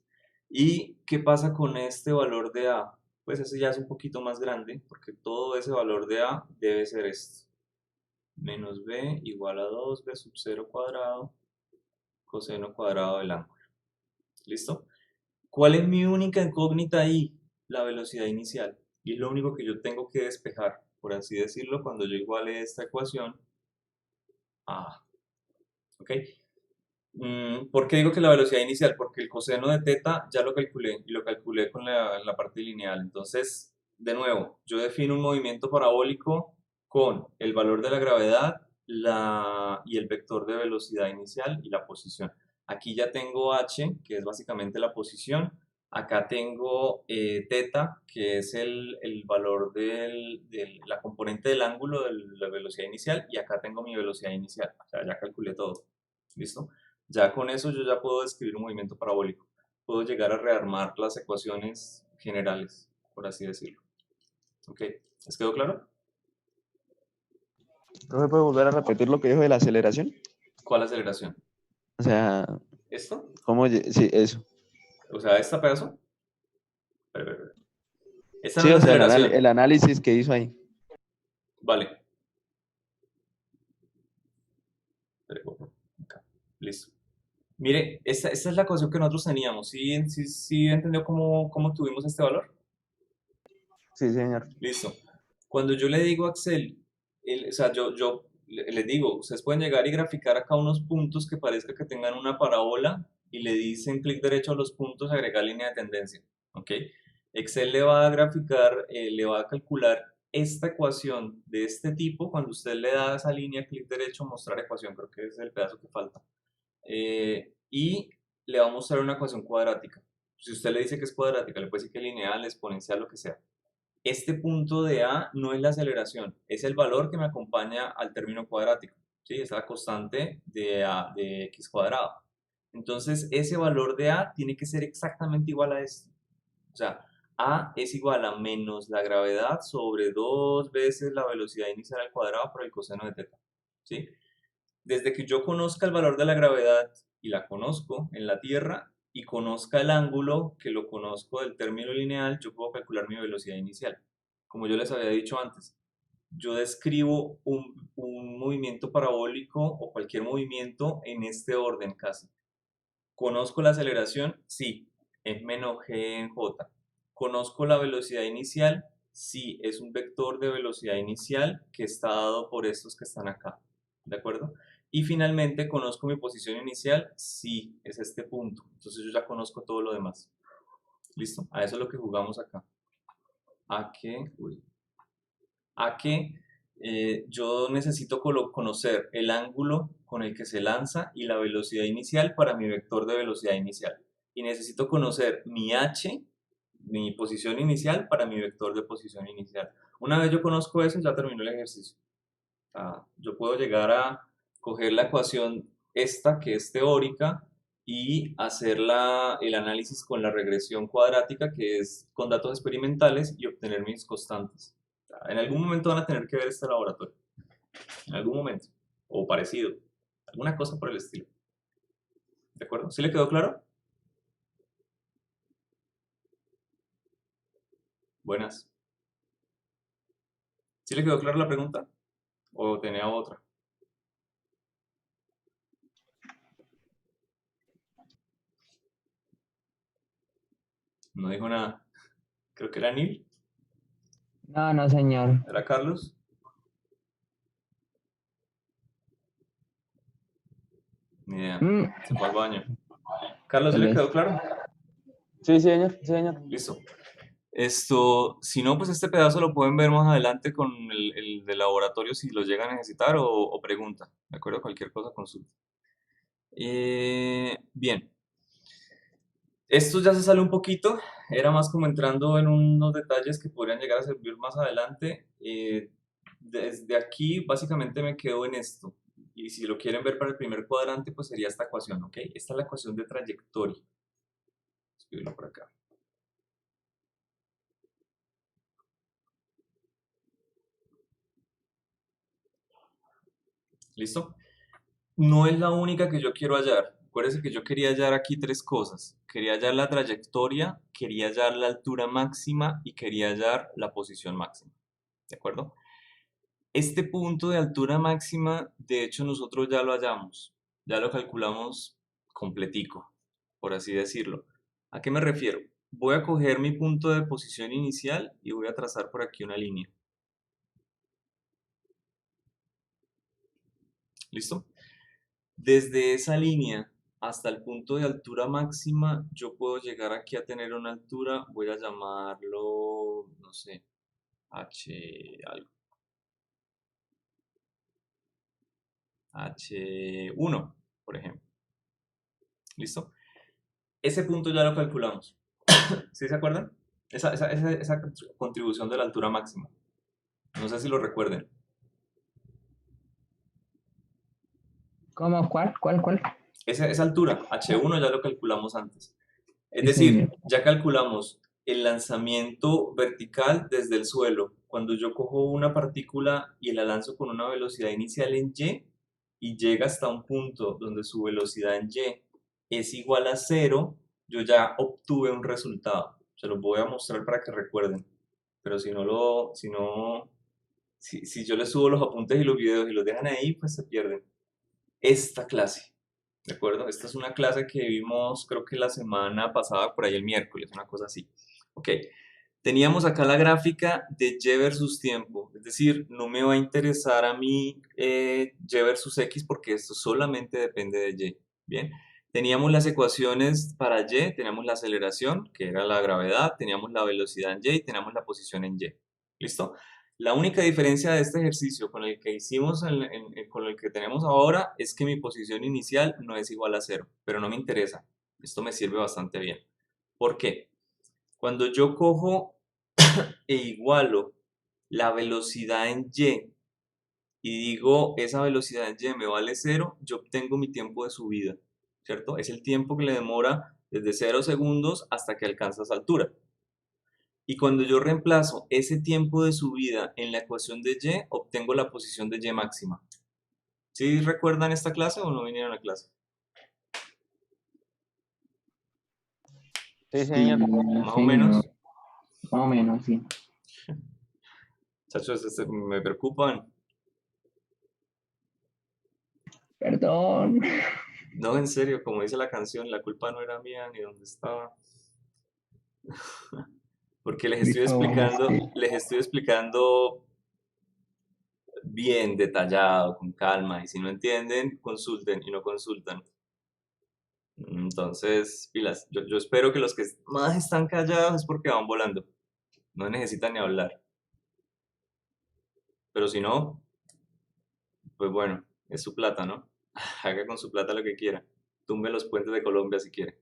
¿Y qué pasa con este valor de A? Pues ese ya es un poquito más grande, porque todo ese valor de A debe ser esto. Menos B igual a 2B sub 0 cuadrado, coseno cuadrado del ángulo. ¿Listo? ¿Cuál es mi única incógnita ahí? La velocidad inicial. Y es lo único que yo tengo que despejar, por así decirlo, cuando yo iguale esta ecuación a... ¿Ok? ¿Por qué digo que la velocidad inicial? Porque el coseno de teta ya lo calculé y lo calculé con la parte lineal. Entonces, de nuevo, yo defino un movimiento parabólico con el valor de la gravedad y el vector de velocidad inicial y la posición. Aquí ya tengo h, que es básicamente la posición. Acá tengo teta, que es el valor de la componente del ángulo de la velocidad inicial. Y acá tengo mi velocidad inicial. O sea, ya calculé todo. ¿Listo? Ya con eso yo ya puedo describir un movimiento parabólico. Puedo llegar a rearmar las ecuaciones generales, por así decirlo. ¿Ok? ¿Les quedó claro? ¿No me puede volver a repetir lo que dijo de la aceleración? ¿Cuál aceleración? O sea, ¿Esto? ¿cómo? Sí, eso. O sea, ¿esta pedazo? Espera. Esta no Sí, es la o sea, aceleración. el análisis que hizo ahí. Vale. Espere, acá. Listo. Mire, esta es la ecuación que nosotros teníamos. ¿Sí entendió cómo tuvimos este valor? Sí, señor. Listo. Cuando yo le digo a Excel, o sea, yo les digo, ustedes pueden llegar y graficar acá unos puntos que parezca que tengan una parábola y le dicen clic derecho a los puntos, agregar línea de tendencia. ¿Ok? Excel le va a graficar, le va a calcular esta ecuación de este tipo. Cuando usted le da a esa línea, clic derecho, mostrar ecuación, creo que es el pedazo que falta. Y le va a mostrar una ecuación cuadrática. Si usted le dice que es cuadrática, le puede decir que es lineal, exponencial, lo que sea. Este punto de A no es la aceleración, es el valor que me acompaña al término cuadrático, ¿sí? Es la constante de x cuadrado. Entonces, ese valor de A tiene que ser exactamente igual a esto. O sea, A es igual a menos la gravedad sobre 2 veces la velocidad inicial al cuadrado por el coseno de teta, ¿sí? Desde que yo conozca el valor de la gravedad y la conozco en la Tierra y conozca el ángulo que lo conozco del término lineal, yo puedo calcular mi velocidad inicial. Como yo les había dicho antes, yo describo un movimiento parabólico o cualquier movimiento en este orden casi. ¿Conozco la aceleración? Sí, es menos g en j. ¿Conozco la velocidad inicial? Sí, es un vector de velocidad inicial que está dado por estos que están acá. ¿De acuerdo? Y finalmente, ¿conozco mi posición inicial? Sí, es este punto. Entonces yo ya conozco todo lo demás. ¿Listo? A eso es lo que jugamos acá. A que yo necesito conocer el ángulo con el que se lanza y la velocidad inicial para mi vector de velocidad inicial. Y necesito conocer mi h, mi posición inicial, para mi vector de posición inicial. Una vez yo conozco eso, ya terminó el ejercicio. Yo puedo llegar a coger la ecuación esta, que es teórica, y hacer el análisis con la regresión cuadrática, que es con datos experimentales, y obtener mis constantes. En algún momento van a tener que ver este laboratorio. En algún momento. O parecido. Alguna cosa por el estilo. ¿De acuerdo? ¿Sí le quedó claro? Buenas. ¿Sí le quedó clara la pregunta? ¿O tenía otra? No dijo nada. Creo que era Neil. No, no, señor. ¿Era Carlos? Ni idea. Mm, Se fue al baño. Carlos, ¿sí tal le vez. quedó claro? Sí, señor, sí, señor. Listo. Si no, pues este pedazo lo pueden ver más adelante con el de laboratorio si lo llegan a necesitar o pregunta. ¿De acuerdo? Cualquier cosa, consulta. Bien. Esto ya se sale un poquito. Era más como entrando en unos detalles que podrían llegar a servir más adelante. Desde aquí, básicamente me quedo en esto. Y si lo quieren ver para el primer cuadrante, pues sería esta ecuación, ¿ok? Esta es la ecuación de trayectoria. Escribirlo por acá. ¿Listo? No es la única que yo quiero hallar. Acuérdense que yo quería hallar aquí tres cosas. Quería hallar la trayectoria, quería hallar la altura máxima y quería hallar la posición máxima. ¿De acuerdo? Este punto de altura máxima, de hecho, nosotros ya lo hallamos. Ya lo calculamos completico, por así decirlo. ¿A qué me refiero? Voy a coger mi punto de posición inicial y voy a trazar por aquí una línea. ¿Listo? Desde esa línea hasta el punto de altura máxima, yo puedo llegar aquí a tener una altura, voy a llamarlo, no sé, H algo. H1, por ejemplo. ¿Listo? Ese punto ya lo calculamos. ¿Sí se acuerdan? Esa contribución de la altura máxima. No sé si lo recuerden. ¿Cómo? ¿Cuál? Esa altura, H1, ya lo calculamos antes. Es Sí, decir, señor. ya calculamos el lanzamiento vertical desde el suelo. Cuando yo cojo una partícula y la lanzo con una velocidad inicial en y, y llega hasta un punto donde su velocidad en y es igual a 0, yo ya obtuve un resultado. Se los voy a mostrar para que recuerden. Pero si yo les subo los apuntes y los videos y los dejan ahí, pues se pierden. Esta clase, ¿de acuerdo? Esta es una clase que vimos, creo que la semana pasada, por ahí el miércoles, una cosa así. Ok, teníamos acá la gráfica de y versus tiempo, es decir, no me va a interesar a mí y versus x porque esto solamente depende de y. Bien, teníamos las ecuaciones para y, teníamos la aceleración, que era la gravedad, teníamos la velocidad en y y teníamos la posición en y. ¿Listo? La única diferencia de este ejercicio con el que hicimos, con el que tenemos ahora, es que mi posición inicial no es igual a 0, pero no me interesa. Esto me sirve bastante bien. ¿Por qué? Cuando yo cojo e igualo la velocidad en y digo esa velocidad en y me vale 0, yo obtengo mi tiempo de subida, ¿cierto? Es el tiempo que le demora desde 0 segundos hasta que alcanza esa altura. Y cuando yo reemplazo ese tiempo de subida en la ecuación de y, obtengo la posición de y máxima. ¿Sí recuerdan esta clase o no vinieron a clase? Sí, señor. Más o menos. Más o menos, sí. Muchachos, me preocupan. Perdón. No, en serio, como dice la canción, la culpa no era mía ni dónde estaba. Porque les estoy explicando bien detallado, con calma, y si no entienden, consulten y no consultan. Entonces, pilas, yo espero que los que más están callados es porque van volando, no necesitan ni hablar. Pero si no, pues bueno, es su plata, ¿no? Haga con su plata lo que quiera. Tumbe los puentes de Colombia si quiere.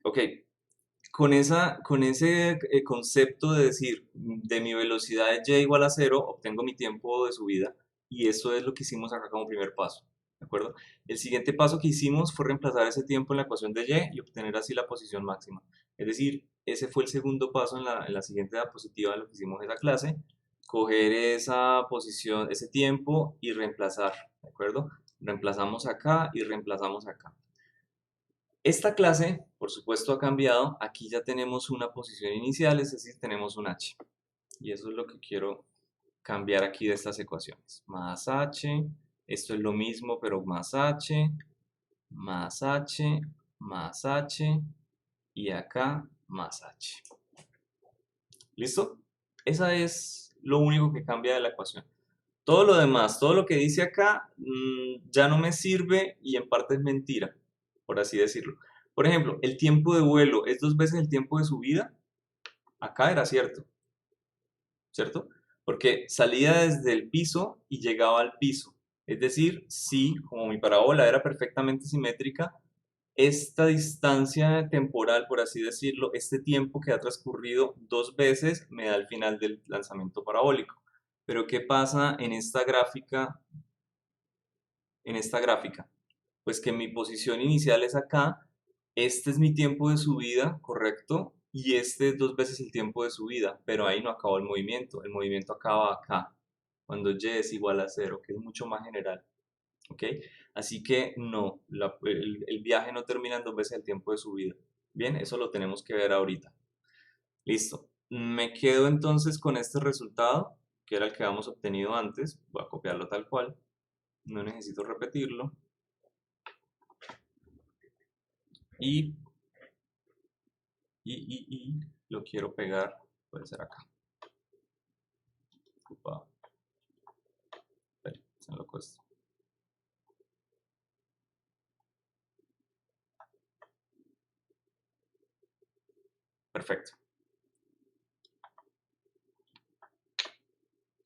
Ok, con ese concepto de decir, de mi velocidad de y igual a 0, obtengo mi tiempo de subida, y eso es lo que hicimos acá como primer paso, ¿de acuerdo? El siguiente paso que hicimos fue reemplazar ese tiempo en la ecuación de y obtener así la posición máxima. Es decir, ese fue el segundo paso en la siguiente diapositiva de lo que hicimos en esa clase, coger esa posición, ese tiempo y reemplazar, ¿de acuerdo? Reemplazamos acá y reemplazamos acá. Esta clase, por supuesto, ha cambiado. Aquí ya tenemos una posición inicial, es decir, tenemos un h. Y eso es lo que quiero cambiar aquí de estas ecuaciones. Más h, esto es lo mismo, pero más h, más h, más h, y acá más h. ¿Listo? Esa es lo único que cambia de la ecuación. Todo lo demás, todo lo que dice acá, ya no me sirve y en parte es mentira, por así decirlo. Por ejemplo, el tiempo de vuelo es 2 veces el tiempo de subida. Acá era cierto, ¿cierto? Porque salía desde el piso y llegaba al piso. Es decir, si como mi parábola era perfectamente simétrica, esta distancia temporal, por así decirlo, este tiempo que ha transcurrido 2 veces me da el final del lanzamiento parabólico. Pero ¿qué pasa en esta gráfica? Pues que mi posición inicial es acá, este es mi tiempo de subida, correcto, y este es 2 veces el tiempo de subida, pero ahí no acabó el movimiento acaba acá, cuando y es igual a 0, que es mucho más general, ¿ok? Así que no, el viaje no termina en 2 veces el tiempo de subida. Bien, eso lo tenemos que ver ahorita. Listo. Me quedo entonces con este resultado, que era el que habíamos obtenido antes. Voy a copiarlo tal cual. No necesito repetirlo. Y lo quiero pegar, puede ser acá. Ocupado. Espere, se me lo cuesta. Perfecto.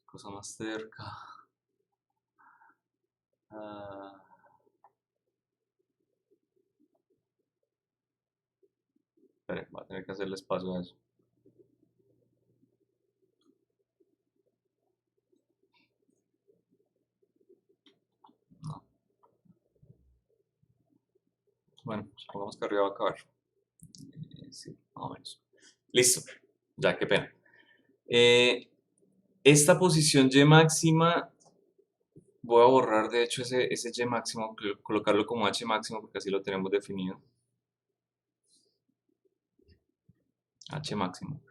Cosa más cerca. Espere, voy a tener que hacerle espacio a eso. No. Bueno, supongamos que arriba va a acabar. Sí, más o menos. Listo. Ya, qué pena. Esta posición y máxima Voy a borrar de hecho ese y máximo, colocarlo como h máximo porque así lo tenemos definido. H máximo.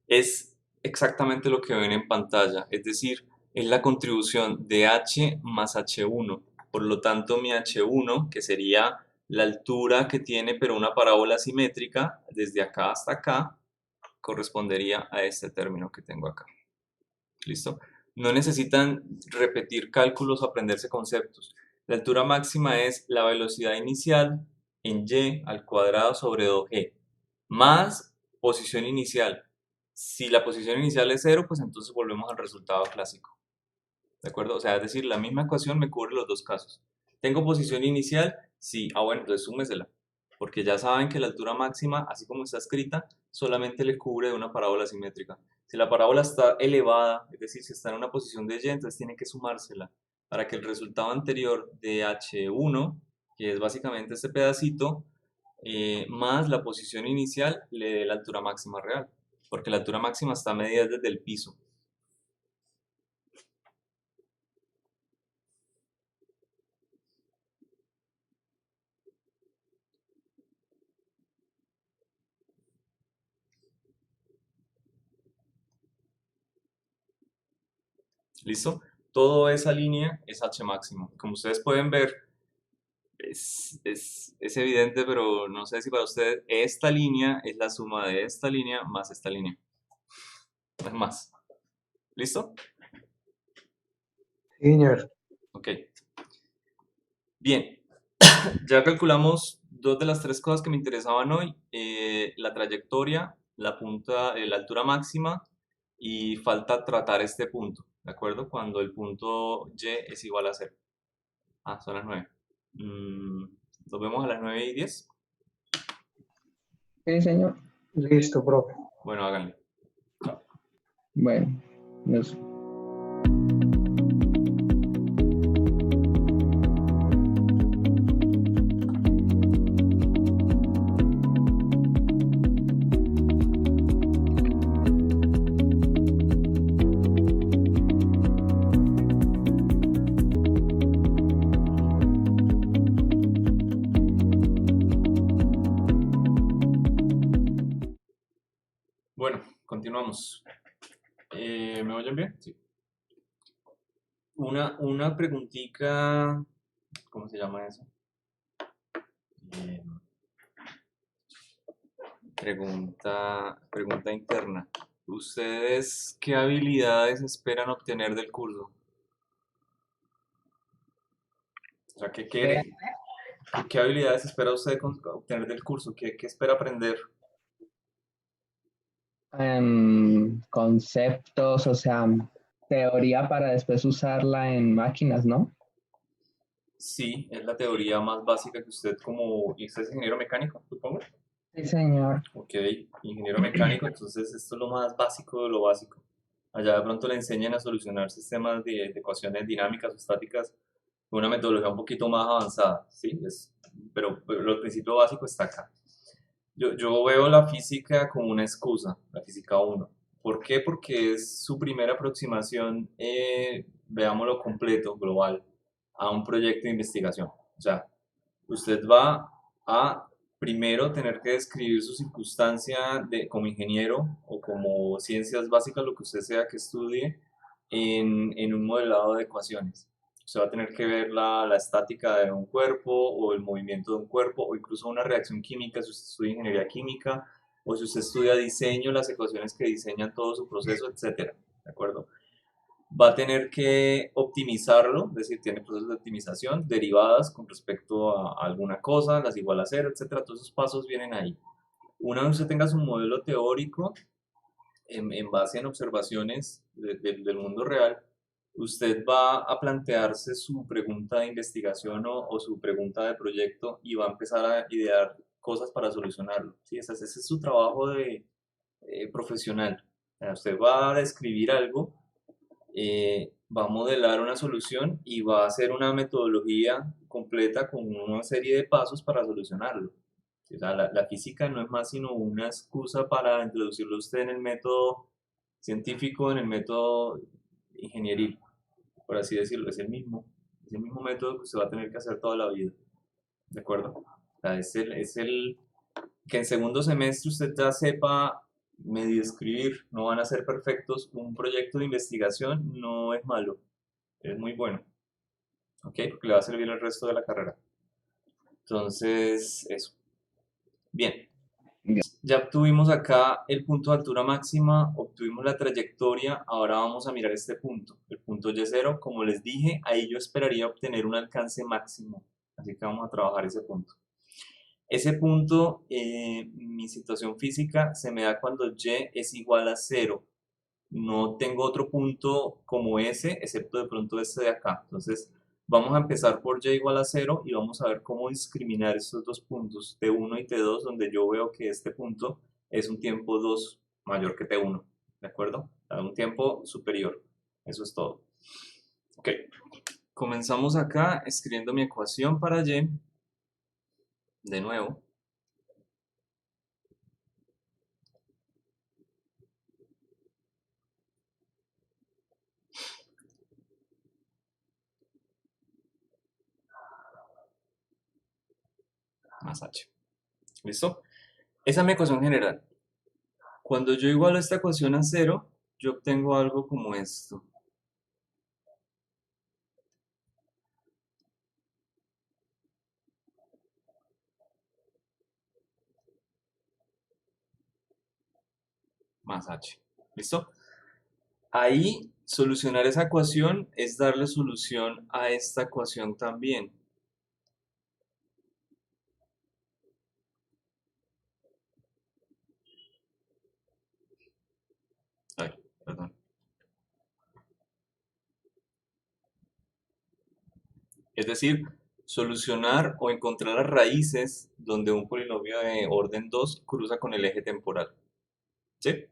Es exactamente lo que ven en pantalla, es decir, es la contribución de h más h1. Por lo tanto, mi h1, que sería la altura que tiene pero una parábola simétrica, desde acá hasta acá, correspondería a este término que tengo acá. ¿Listo? No necesitan repetir cálculos o aprenderse conceptos. La altura máxima es la velocidad inicial en y al cuadrado sobre 2g, más posición inicial. Si la posición inicial es 0, pues entonces volvemos al resultado clásico. ¿De acuerdo? O sea, es decir, la misma ecuación me cubre los dos casos. ¿Tengo posición inicial? Sí. Ah, bueno, entonces súmesela. Porque ya saben que la altura máxima, así como está escrita, solamente le cubre de una parábola simétrica. Si la parábola está elevada, es decir, si está en una posición de y, entonces tiene que sumársela para que el resultado anterior de h1, que es básicamente este pedacito, más la posición inicial, le dé la altura máxima real. Porque la altura máxima está medida desde el piso. ¿Listo? Toda esa línea es h máximo. Como ustedes pueden ver, es evidente, pero no sé si para ustedes esta línea es la suma de esta línea más esta línea. No es más. ¿Listo? Sí, señor. Ok. Bien. Ya calculamos dos de las tres cosas que me interesaban hoy. La trayectoria, la la altura máxima y falta tratar este punto. ¿De acuerdo? Cuando el punto y es igual a 0. Ah, son las 9. Nos vemos a las 9:10. Sí, señor. Listo, profe. Bueno, háganle. Bueno, nos Bueno, continuamos. ¿Me oyen bien? Sí. Una preguntita, ¿cómo se llama eso? Eh, pregunta interna. ¿Ustedes qué habilidades esperan obtener del curso? O sea, ¿qué habilidades espera usted obtener del curso? ¿Qué espera aprender? conceptos, o sea, teoría para después usarla en máquinas, ¿no? Sí, es la teoría más básica que usted usted es ingeniero mecánico, supongo. Sí, señor. Ok, ingeniero mecánico, entonces esto es lo más básico de lo básico. Allá de pronto le enseñan a solucionar sistemas de ecuaciones dinámicas o estáticas con una metodología un poquito más avanzada, ¿sí? Pero el principio básico está acá. Yo veo la física como una excusa, la física 1. ¿Por qué? Porque es su primera aproximación, veámoslo completo, global, a un proyecto de investigación. O sea, usted va a primero tener que describir su circunstancia como ingeniero o como ciencias básicas, lo que usted sea que estudie, en un modelado de ecuaciones. Usted va a tener que ver la estática de un cuerpo o el movimiento de un cuerpo o incluso una reacción química si usted estudia ingeniería química o si usted estudia diseño, las ecuaciones que diseñan todo su proceso, etcétera. ¿De acuerdo? Va a tener que optimizarlo, es decir, tiene procesos de optimización, derivadas con respecto a alguna cosa, las igual a cero, etcétera. Todos esos pasos vienen ahí. Una vez usted tenga su modelo teórico en base en observaciones del mundo real, usted va a plantearse su pregunta de investigación o su pregunta de proyecto y va a empezar a idear cosas para solucionarlo. ¿Sí? Ese es su trabajo profesional. O sea, usted va a describir algo, va a modelar una solución y va a hacer una metodología completa con una serie de pasos para solucionarlo. O sea, la física no es más sino una excusa para introducirlo usted en el método científico, en el método ingenieril, por así decirlo, es el mismo. el mismo método que usted va a tener que hacer toda la vida, ¿de acuerdo? O sea, es el que en segundo semestre usted ya sepa medio escribir, no van a ser perfectos. Un proyecto de investigación no es malo, es muy bueno, ¿ok? Porque le va a servir el resto de la carrera. Entonces, eso. Bien. Ya obtuvimos acá el punto de altura máxima, obtuvimos la trayectoria, ahora vamos a mirar este punto, el punto Y0. Como les dije, ahí yo esperaría obtener un alcance máximo, así que vamos a trabajar ese punto. Ese punto, mi situación física se me da cuando Y es igual a 0. No tengo otro punto como ese, excepto de pronto este de acá. Entonces, vamos a empezar por Y igual a 0 y vamos a ver cómo discriminar estos dos puntos, T1 y T2, donde yo veo que este punto es un tiempo 2 mayor que T1, ¿de acuerdo? A un tiempo superior. Eso es todo. Ok. Comenzamos acá escribiendo mi ecuación para Y. De nuevo. Más H. ¿Listo? Esa es mi ecuación general. Cuando yo igualo esta ecuación a 0, yo obtengo algo como esto. Más H. ¿Listo? Ahí, solucionar esa ecuación es darle solución a esta ecuación también. Ay, perdón. Es decir, solucionar o encontrar las raíces donde un polinomio de orden 2 cruza con el eje temporal. ¿Sí?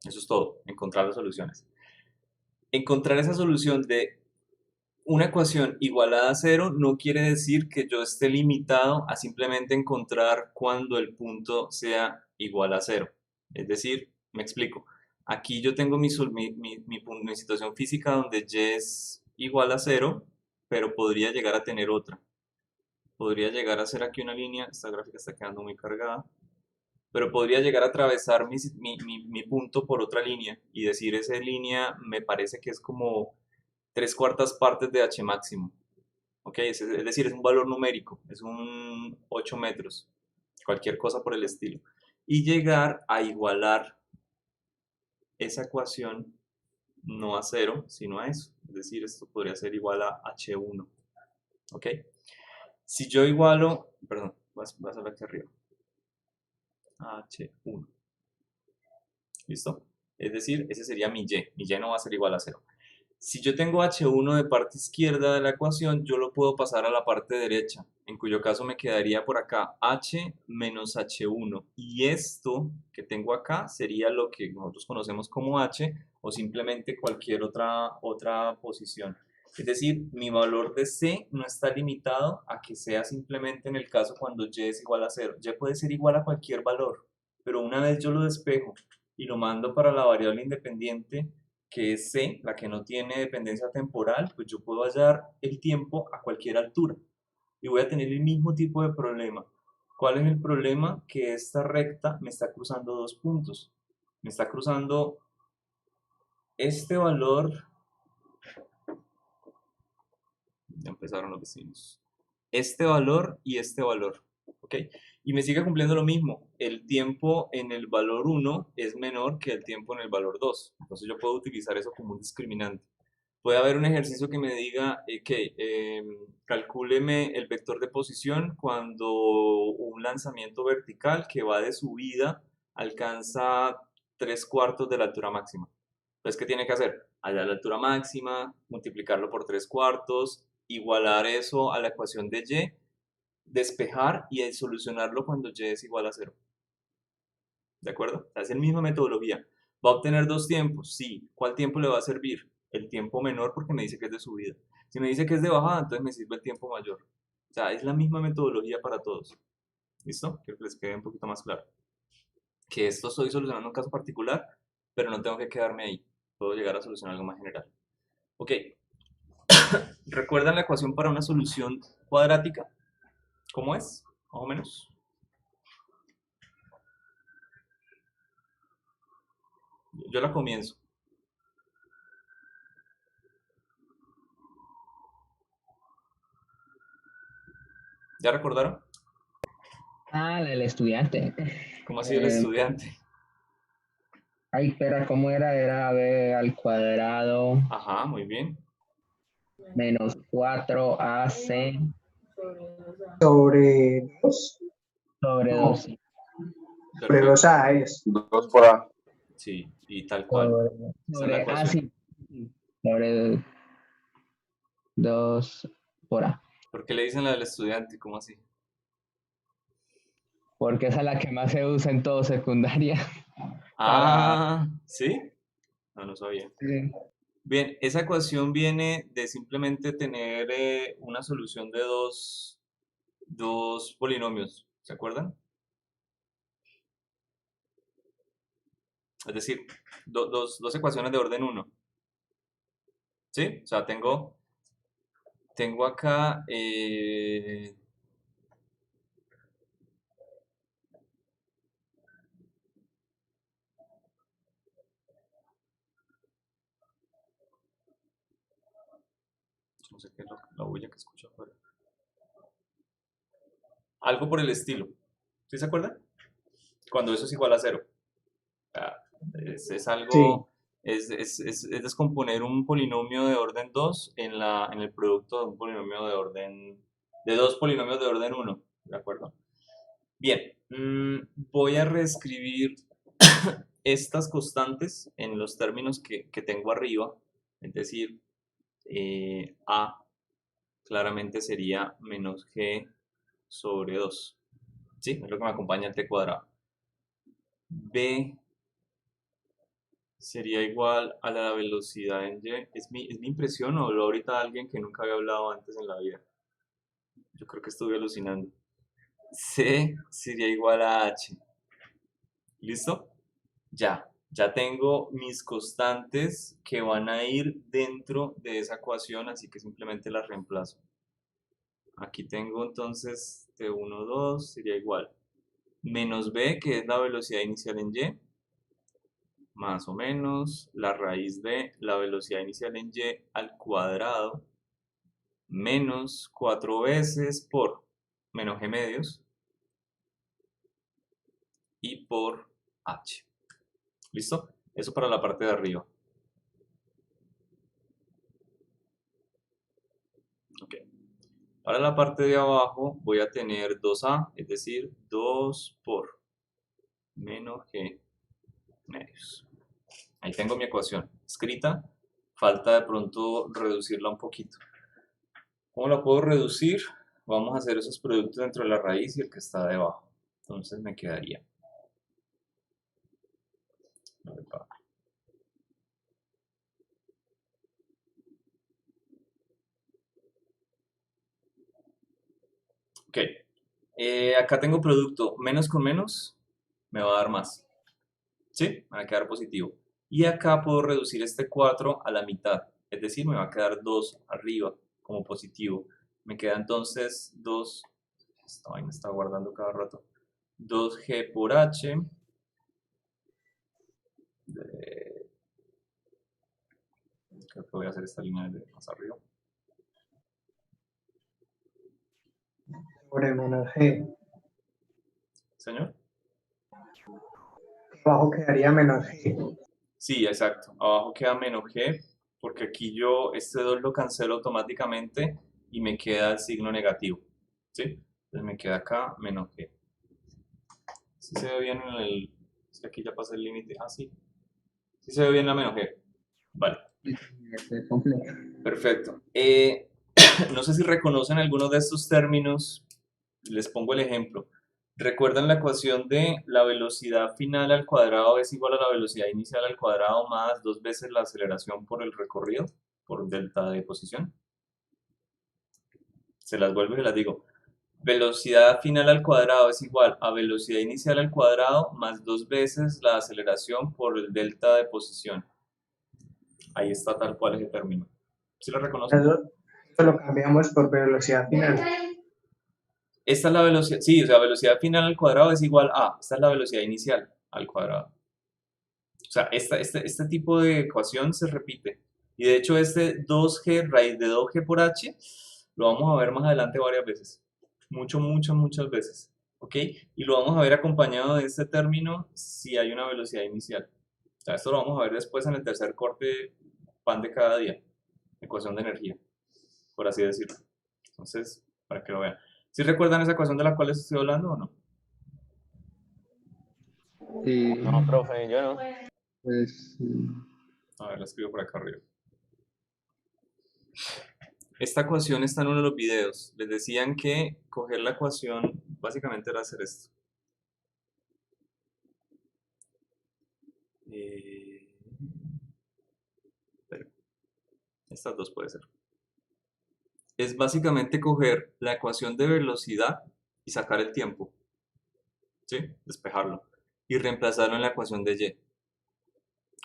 Eso es todo, encontrar las soluciones. Encontrar esa solución de una ecuación igualada a 0 no quiere decir que yo esté limitado a simplemente encontrar cuando el punto sea igual a 0. Es decir, me explico. Aquí yo tengo mi situación física donde Y es igual a 0, pero podría llegar a tener otra. Podría llegar a ser aquí una línea, esta gráfica está quedando muy cargada, pero podría llegar a atravesar mi punto por otra línea y decir esa línea me parece que es como 3/4 partes de H máximo. ¿Ok? Es decir, es un valor numérico, es un 8 metros, cualquier cosa por el estilo. Y llegar a igualar esa ecuación no a 0, sino a eso. Es decir, esto podría ser igual a H1. ¿Ok? Si yo igualo, perdón, vas a ver aquí arriba. H1. ¿Listo? Es decir, ese sería mi Y. Mi Y no va a ser igual a 0. Si yo tengo H1 de parte izquierda de la ecuación, yo lo puedo pasar a la parte derecha, en cuyo caso me quedaría por acá H menos H1. Y esto que tengo acá sería lo que nosotros conocemos como H o simplemente cualquier otra posición. Es decir, mi valor de C no está limitado a que sea simplemente en el caso cuando Y es igual a 0. Y puede ser igual a cualquier valor, pero una vez yo lo despejo y lo mando para la variable independiente, que es C, la que no tiene dependencia temporal, pues yo puedo hallar el tiempo a cualquier altura y voy a tener el mismo tipo de problema. ¿Cuál es el problema? Que esta recta me está cruzando dos puntos. Me está cruzando este valor. Ya empezaron los vecinos. Este valor y este valor. ¿Ok? Y me sigue cumpliendo lo mismo. El tiempo en el valor 1 es menor que el tiempo en el valor 2. Entonces yo puedo utilizar eso como un discriminante. Puede haber un ejercicio que me diga que calcúleme el vector de posición cuando un lanzamiento vertical que va de subida alcanza 3/4 de la altura máxima. Entonces, ¿qué tiene que hacer? Hallar la altura máxima, multiplicarlo por 3/4, igualar eso a la ecuación de Y, despejar y solucionarlo cuando Y es igual a 0. ¿De acuerdo? O sea, es la misma metodología. ¿Va a obtener dos tiempos? Sí. ¿Cuál tiempo le va a servir? El tiempo menor porque me dice que es de subida. Si me dice que es de bajada, entonces me sirve el tiempo mayor. O sea, es la misma metodología para todos. ¿Listo? Quiero que les quede un poquito más claro. Que esto estoy solucionando un caso particular, pero no tengo que quedarme ahí. Puedo llegar a solucionar algo más general. Ok. ¿Recuerdan la ecuación para una solución cuadrática? ¿Cómo es? Más o menos. Yo la comienzo. ¿Ya recordaron? Ah, la del estudiante. ¿Cómo ha sido el estudiante? Ay, espera, ¿cómo era? Era b al cuadrado Ajá, muy bien. menos 4ac Sobre 2. sobre No, 2. sobre Perfecto. 2A es. 2 por A. Sí, y tal cual. Esa es la Sobre ecuación. sí. Sobre 2 por a. ¿Por qué le dicen la del estudiante? ¿Cómo así? Porque esa es la que más se usa en todo secundaria. Para. Ah, ¿sí? No, no sabía. Sí. Bien, esa ecuación viene de simplemente tener una solución de dos polinomios, ¿se acuerdan? Es decir, dos ecuaciones de orden 1, ¿sí? O sea, tengo acá, no sé qué es la bulla que escucho afuera. Algo por el estilo, ¿sí se acuerdan? Cuando eso es igual a 0. Sea, es Sí. algo, es descomponer un polinomio de orden 2 en el producto de un polinomio de dos polinomios de orden 1, ¿de acuerdo? Bien, voy a reescribir estas constantes en los términos que tengo arriba, es decir, a claramente sería menos g sobre 2, ¿sí? Es lo que me acompaña el t cuadrado. B sería igual a la velocidad en y. ¿Es mi impresión o lo ahorita alguien que nunca había hablado antes en la vida? Yo creo que estuve alucinando. C sería igual a h. ¿Listo? Ya tengo mis constantes que van a ir dentro de esa ecuación, así que simplemente las reemplazo. Aquí tengo entonces T1, 2 sería igual. Menos b, que es la velocidad inicial en y, más o menos la raíz de la velocidad inicial en y al cuadrado, menos 4 veces por menos g medios y por h. ¿Listo? Eso para la parte de arriba. Ok. Ahora en la parte de abajo voy a tener 2a, es decir, 2 por menos g medios. Ahí tengo mi ecuación escrita. Falta de pronto reducirla un poquito. ¿Cómo la puedo reducir? Vamos a hacer esos productos dentro de la raíz y el que está debajo. Entonces me quedaría. Ok. Acá tengo producto menos con menos, me va a dar más. ¿Sí? Me va a quedar positivo. Y acá puedo reducir este 4 a la mitad. Es decir, me va a quedar 2 arriba como positivo. Me queda entonces 2. Esta vaina está guardando cada rato. 2g por h. Creo que voy a hacer esta línea de más arriba. Sobre menos G. Señor. Abajo quedaría menos G. Sí, exacto. Abajo queda menos g, porque aquí yo este 2 lo cancelo automáticamente y me queda el signo negativo. ¿Sí? Entonces me queda acá menos g. ¿Sí se ve bien en el...? Es que aquí ya pasa el límite. Ah, sí. ¿Sí se ve bien la menos g? Vale. Este completo. Perfecto. No sé si reconocen algunos de estos términos. Les pongo el ejemplo. ¿Recuerdan la ecuación de la velocidad final al cuadrado es igual a la velocidad inicial al cuadrado más 2 veces la aceleración por el recorrido, por delta de posición? Se las vuelvo y las digo. Velocidad final al cuadrado es igual a velocidad inicial al cuadrado más 2 veces la aceleración por el delta de posición. Ahí está tal cual ese término. ¿Sí lo reconocen? Esto lo cambiamos por velocidad final. Esta es la velocidad, sí, o sea, velocidad final al cuadrado es igual a, esta es la velocidad inicial al cuadrado. O sea, este tipo de ecuación se repite. Y de hecho este 2g raíz de 2g por h lo vamos a ver más adelante varias veces. Muchas veces. ¿Ok? Y lo vamos a ver acompañado de este término si hay una velocidad inicial. O sea, esto lo vamos a ver después en el tercer corte pan de cada día. Ecuación de energía, por así decirlo. Entonces, para que lo vean. ¿Sí recuerdan esa ecuación de la cual les estoy hablando o no? Sí, No, profe, yo no. pues A ver, la escribo por acá arriba. Esta ecuación está en uno de los videos. Les decían que coger la ecuación básicamente era hacer esto. Pero estas dos puede ser. Es básicamente coger la ecuación de velocidad y sacar el tiempo. ¿Sí? Despejarlo. Y reemplazarlo en la ecuación de y.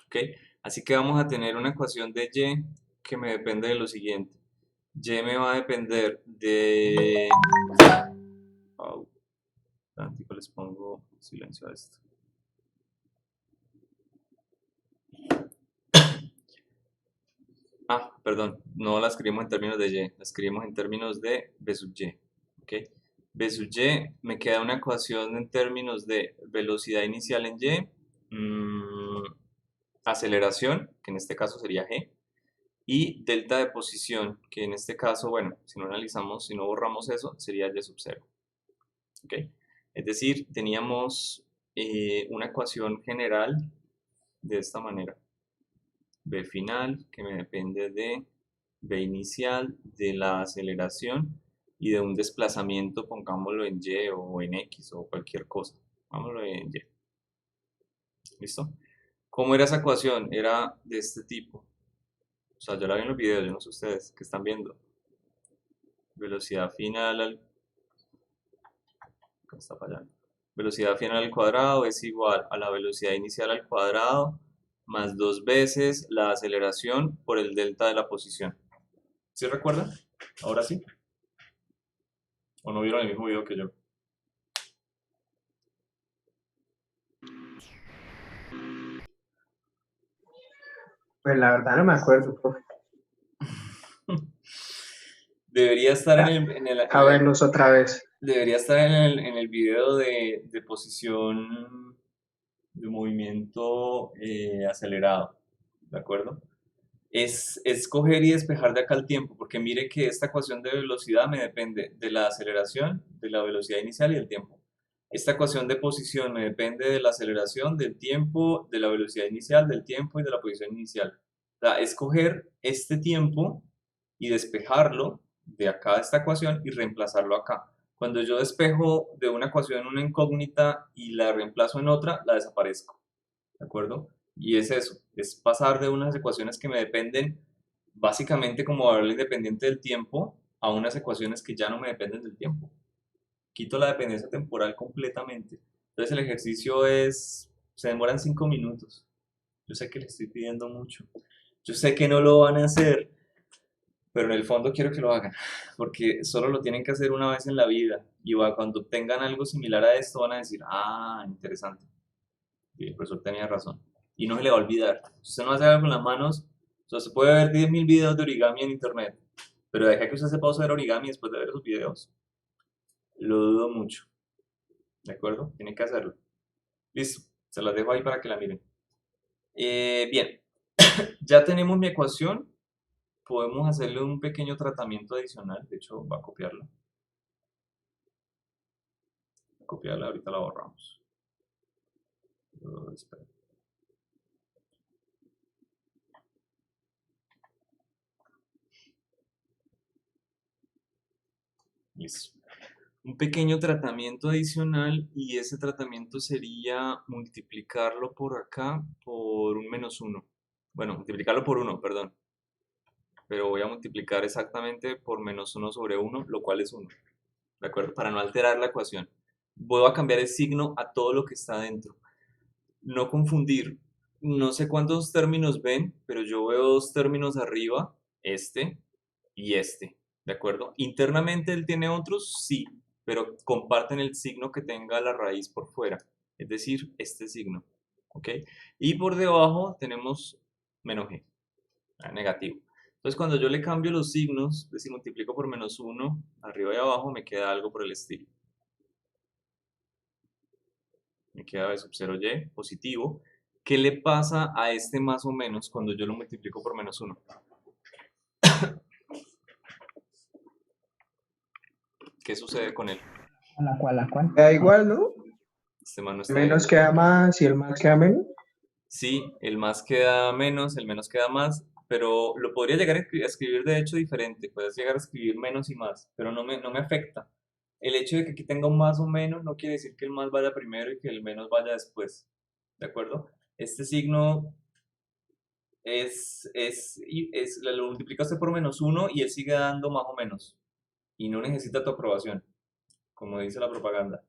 ¿Ok? Así que vamos a tener una ecuación de y que me depende de lo siguiente. Y me va a depender de... Oh, tantico les pongo silencio a esto. Ah, perdón, no la escribimos en términos de y, la escribimos en términos de b sub y. ¿Ok? B sub y me queda una ecuación en términos de velocidad inicial en y, aceleración, que en este caso sería g, y delta de posición, que en este caso, bueno, si no analizamos, si no borramos eso, sería y sub 0. ¿Ok? Es decir, teníamos una ecuación general de esta manera. B final, que me depende de B inicial, de la aceleración y de un desplazamiento, pongámoslo en Y o en X o cualquier cosa. Pongámoslo en Y. ¿Listo? ¿Cómo era esa ecuación? Era de este tipo. O sea, yo la vi en los videos, yo no sé ustedes, que están viendo. Velocidad final al... ¿Qué está fallando? Velocidad final al cuadrado es igual a la velocidad inicial al cuadrado más 2 veces la aceleración por el delta de la posición. ¿Sí recuerdan? ¿Ahora sí? ¿O no vieron el mismo video que yo? Pues la verdad no me acuerdo, profe. Debería estar en el, A verlos otra vez. debería estar en el video de posición de movimiento acelerado, ¿de acuerdo? Es coger y despejar de acá el tiempo, porque mire que esta ecuación de velocidad me depende de la aceleración, de la velocidad inicial y del tiempo. Esta ecuación de posición me depende de la aceleración, del tiempo, de la velocidad inicial, del tiempo y de la posición inicial. O sea, es coger este tiempo y despejarlo de acá de esta ecuación y reemplazarlo acá. Cuando yo despejo de una ecuación una incógnita y la reemplazo en otra, la desaparezco. ¿De acuerdo? Y es eso, es pasar de unas ecuaciones que me dependen básicamente como variable independiente del tiempo a unas ecuaciones que ya no me dependen del tiempo. Quito la dependencia temporal completamente. Entonces el ejercicio se demoran 5 minutos. Yo sé que le estoy pidiendo mucho. Yo sé que no lo van a hacer, pero en el fondo quiero que lo hagan, porque solo lo tienen que hacer una vez en la vida. Y cuando obtengan algo similar a esto van a decir, ah, interesante. Y el profesor tenía razón. Y no se le va a olvidar. Si usted no hace algo con las manos, o sea, se puede ver 10.000 videos de origami en internet, pero deja que usted sepa hacer origami después de ver esos videos, lo dudo mucho. ¿De acuerdo? Tiene que hacerlo. Listo, se las dejo ahí para que la miren. Bien, ya tenemos mi ecuación. Podemos hacerle un pequeño tratamiento adicional. De hecho, va a copiarla. Copiarla, ahorita la borramos. Espera. Listo. Un pequeño tratamiento adicional y ese tratamiento sería multiplicarlo por acá por un menos 1. Bueno, multiplicarlo por 1, perdón. Pero voy a multiplicar exactamente por menos 1 sobre 1, lo cual es 1. ¿De acuerdo? Para no alterar la ecuación. Voy a cambiar el signo a todo lo que está dentro. No confundir. No sé cuántos términos ven, pero yo veo dos términos arriba, este y este. ¿De acuerdo? Internamente él tiene otros, sí, pero comparten el signo que tenga la raíz por fuera, es decir, este signo, ¿ok? Y por debajo tenemos menos g, negativo. Entonces cuando yo le cambio los signos, es decir, multiplico por menos 1, arriba y abajo me queda algo por el estilo. Me queda b sub 0y positivo. ¿Qué le pasa a este más o menos cuando yo lo multiplico por menos 1? ¿Qué sucede con él? La cual. Da igual, ¿no? Este más no El está menos bien. queda más y el más queda menos. Sí, el más queda menos, el menos queda más, pero lo podría llegar a escribir de hecho diferente. Puedes llegar a escribir menos y más, pero no me afecta. El hecho de que aquí tenga un más o menos no quiere decir que el más vaya primero y que el menos vaya después. ¿De acuerdo? Este signo lo multiplicaste por menos 1 y él sigue dando más o menos. Y no necesita tu aprobación, como dice la propaganda.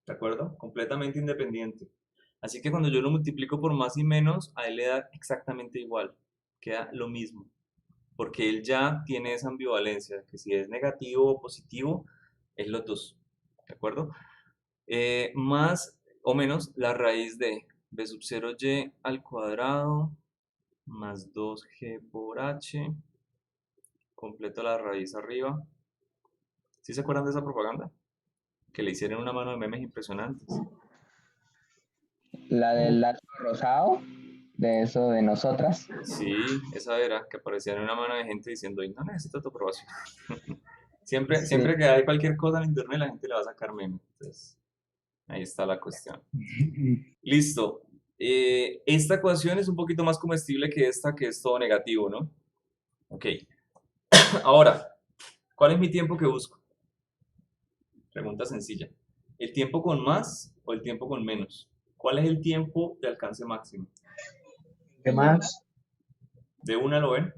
¿De acuerdo? Completamente independiente. Así que cuando yo lo multiplico por más y menos, a él le da exactamente igual. Queda lo mismo. Porque él ya tiene esa ambivalencia, que si es negativo o positivo, es los dos. ¿De acuerdo? Más o menos la raíz de b sub 0y al cuadrado más 2g por h. Completo la raíz arriba. ¿Sí se acuerdan de esa propaganda? Que le hicieron una mano de memes impresionantes. La del lazo rosado, de eso de nosotras. Sí, esa era, que aparecía en una mano de gente diciendo, y no necesito tu aprobación. Siempre, Sí. siempre que hay cualquier cosa en internet, la gente le va a sacar memes. Entonces, ahí está la cuestión. Listo. Esta ecuación es un poquito más comestible que esta, que es todo negativo, ¿no? Ok. Ahora, ¿cuál es mi tiempo que busco? Pregunta sencilla. ¿El tiempo con más o el tiempo con menos? ¿Cuál es el tiempo de alcance máximo? ¿Qué más? ¿De una lo ven?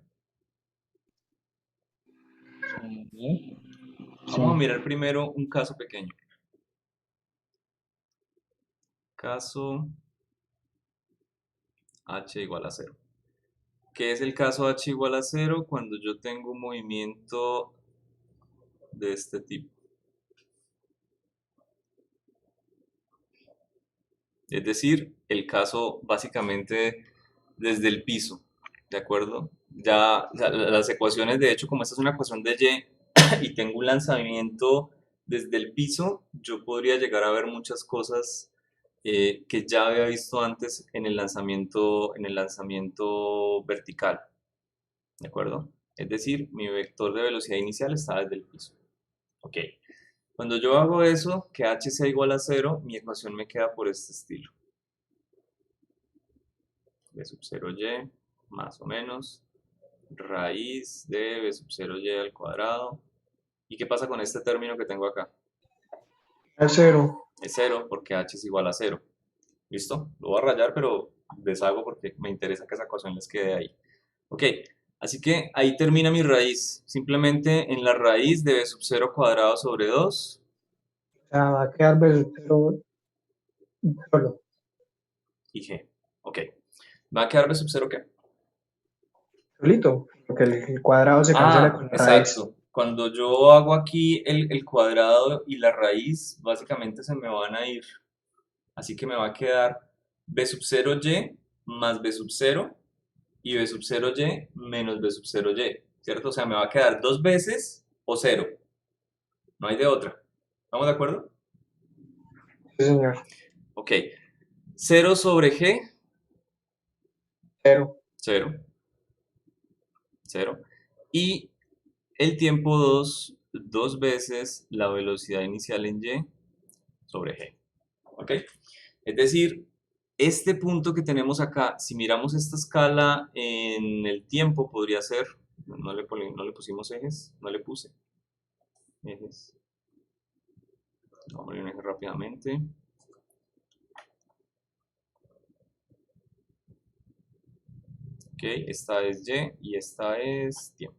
Sí. Vamos a mirar primero un caso pequeño. Caso h igual a 0. ¿Qué es el caso h igual a 0? Cuando yo tengo un movimiento de este tipo. Es decir, el caso básicamente desde el piso, ¿de acuerdo? Ya, o sea, las ecuaciones, de hecho, como esta es una ecuación de y y tengo un lanzamiento desde el piso, yo podría llegar a ver muchas cosas que ya había visto antes en el lanzamiento vertical, ¿de acuerdo? Es decir, mi vector de velocidad inicial está desde el piso. Ok. Cuando yo hago eso, que h sea igual a 0, mi ecuación me queda por este estilo. B sub 0y más o menos raíz de b sub 0y al cuadrado. ¿Y qué pasa con este término que tengo acá? A 0. Es 0 porque h es igual a 0. ¿Listo? Lo voy a rayar, pero deshago porque me interesa que esa ecuación les quede ahí. Ok, así que ahí termina mi raíz. Simplemente en la raíz de b sub 0 cuadrado sobre 2 O sea, va a quedar B sub 0 solo. y g. Ok. ¿Va a quedar b sub 0 qué? Solito. Porque el cuadrado se cancela con la raíz. Exacto. Cuando yo hago aquí el cuadrado y la raíz, básicamente se me van a ir. Así que me va a quedar b sub 0y más b sub 0 y b sub 0y menos b sub 0y, ¿cierto? O sea, me va a quedar dos veces o 0. No hay de otra. ¿Estamos de acuerdo? Sí, señor. Ok. 0 sobre g, 0. 0. 0. Y el tiempo 2, dos veces la velocidad inicial en y sobre g. ¿Ok? Es decir, este punto que tenemos acá, si miramos esta escala en el tiempo, podría ser, no le pusimos ejes, no le puse ejes. Vamos a poner un eje rápidamente. Ok, esta es y esta es tiempo.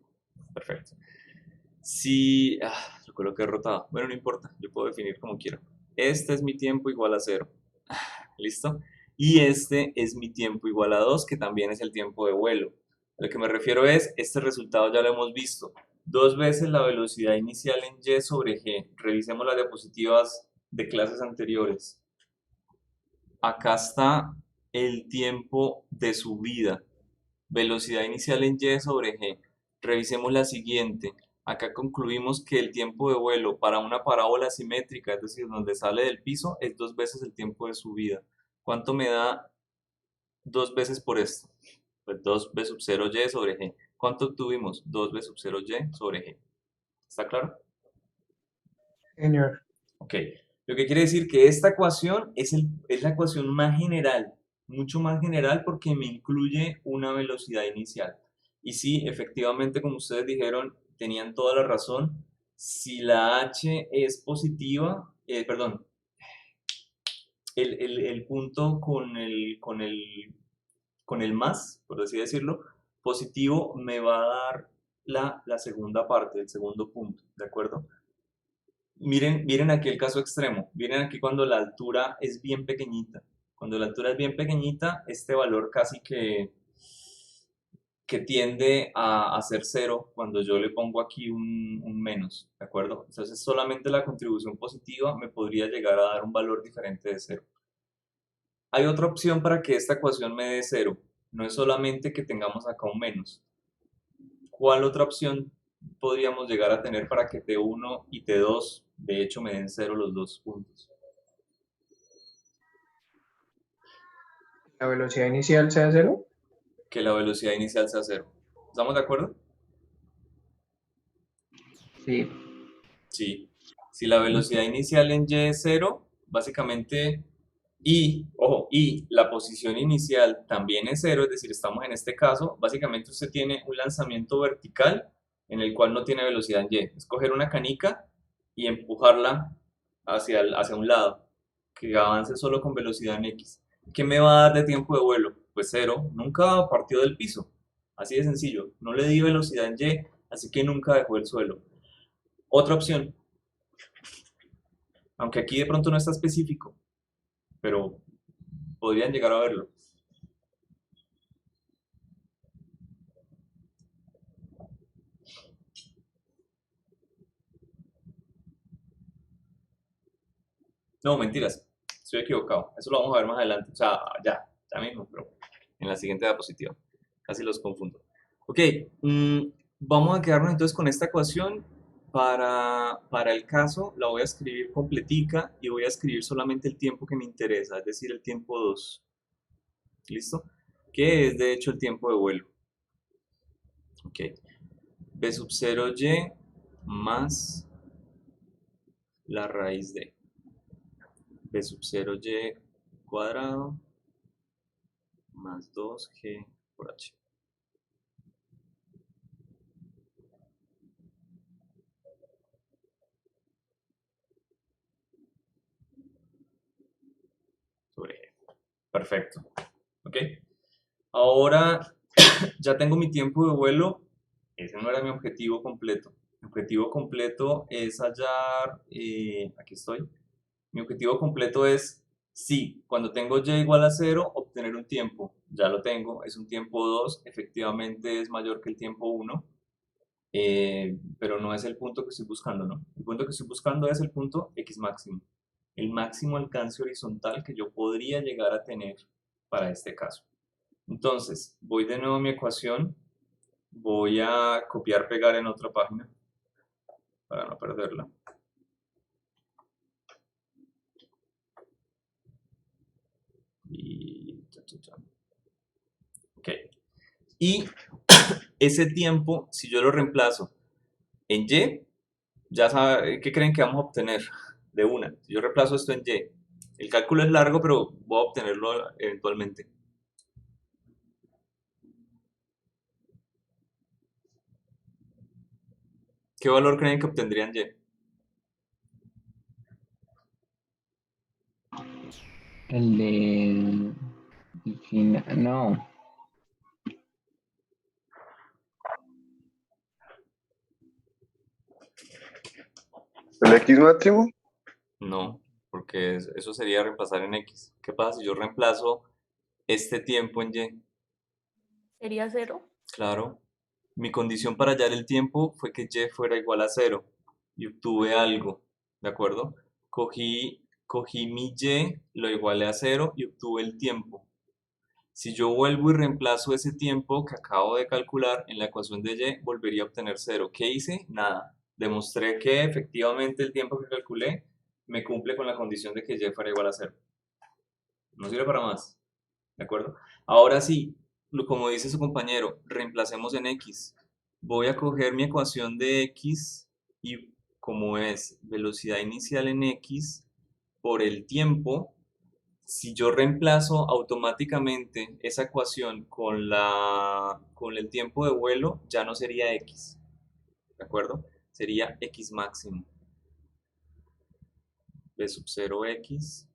Perfecto. Si, lo coloqué rotado. Bueno, no importa, yo puedo definir como quiero. Este es mi tiempo igual a 0. ¿Listo? Y este es mi tiempo igual a 2, que también es el tiempo de vuelo. A lo que me refiero es, este resultado ya lo hemos visto. 2 veces la velocidad inicial en y sobre g. Revisemos las diapositivas de clases anteriores. Acá está el tiempo de subida. Velocidad inicial en y sobre g. Revisemos la siguiente. Acá concluimos que el tiempo de vuelo para una parábola simétrica, es decir, donde sale del piso, es 2 veces el tiempo de subida. ¿Cuánto me da 2 veces por esto? Pues 2b sub 0y sobre g. ¿Cuánto obtuvimos? 2b sub 0y sobre g. ¿Está claro? Señor. Ok. Lo que quiere decir que esta ecuación es la ecuación más general, mucho más general porque me incluye una velocidad inicial. Y sí, efectivamente, como ustedes dijeron, tenían toda la razón. Si la h es positiva, perdón, el punto con el más, por así decirlo, positivo me va a dar la segunda parte, el segundo punto, ¿de acuerdo? Miren aquí el caso extremo, miren aquí cuando la altura es bien pequeñita. Cuando la altura es bien pequeñita, este valor casi que tiende a ser cero cuando yo le pongo aquí un menos, ¿de acuerdo? Entonces solamente la contribución positiva me podría llegar a dar un valor diferente de cero. Hay otra opción para que esta ecuación me dé cero, no es solamente que tengamos acá un menos. ¿Cuál otra opción podríamos llegar a tener para que T1 y T2 de hecho me den cero los dos puntos? ¿La velocidad inicial sea cero? Que la velocidad inicial sea cero. ¿Estamos de acuerdo? Sí. Sí. Si la velocidad inicial en y es cero, básicamente, ojo, y la posición inicial también es cero, es decir, estamos en este caso, básicamente usted tiene un lanzamiento vertical en el cual no tiene velocidad en y. Es coger una canica y empujarla hacia un lado, que avance solo con velocidad en x. ¿Qué me va a dar de tiempo de vuelo? Pues cero, nunca partió del piso. Así de sencillo, no le di velocidad en y, así que nunca dejó el suelo. Otra opción, aunque aquí de pronto no está específico, pero podrían llegar a verlo. No, mentiras, estoy equivocado. Eso lo vamos a ver más adelante. O sea, ya mismo, pero en la siguiente diapositiva. Casi los confundo. Ok, vamos a quedarnos entonces con esta ecuación. Para el caso la voy a escribir completica y voy a escribir solamente el tiempo que me interesa, es decir, el tiempo 2. ¿Listo? Que es de hecho el tiempo de vuelo. Ok. B sub 0y más la raíz de B sub 0y cuadrado más 2g por h. Sobre g. Perfecto. ¿Ok? Ahora ya tengo mi tiempo de vuelo. Ese no era mi objetivo completo. Mi objetivo completo es hallar, aquí estoy. Mi objetivo completo es, sí, cuando tengo y igual a 0, obtener un tiempo. Ya lo tengo, es un tiempo 2, efectivamente es mayor que el tiempo 1, pero no es el punto que estoy buscando, ¿no? El punto que estoy buscando es el punto x máximo. El máximo alcance horizontal que yo podría llegar a tener para este caso. Entonces, voy de nuevo a mi ecuación, voy a copiar, pegar en otra página para no perderla. Y ok. Y ese tiempo, si yo lo reemplazo en y, ya saben, ¿qué creen que vamos a obtener de una? Si yo reemplazo esto en y, el cálculo es largo, pero voy a obtenerlo eventualmente. ¿Qué valor creen que obtendrían y? El de... No. ¿El X máximo? No, porque eso sería reemplazar en x. ¿Qué pasa si yo reemplazo este tiempo en y? ¿Sería cero? Claro, Mi condición para hallar el tiempo fue que y fuera igual a 0 y obtuve algo, ¿de acuerdo? Cogí mi y, lo igualé a 0 y obtuve el tiempo. Si yo vuelvo y reemplazo ese tiempo que acabo de calcular en la ecuación de y, volvería a obtener 0. ¿Qué hice? Nada. Demostré que efectivamente el tiempo que calculé me cumple con la condición de que y fuera igual a 0. No sirve para más. ¿De acuerdo? Ahora sí, como dice su compañero, reemplacemos en x. Voy a coger mi ecuación de x y como es velocidad inicial en x por el tiempo, si yo reemplazo automáticamente esa ecuación con el tiempo de vuelo, ya no sería x. ¿De acuerdo? Sería x máximo. B sub 0x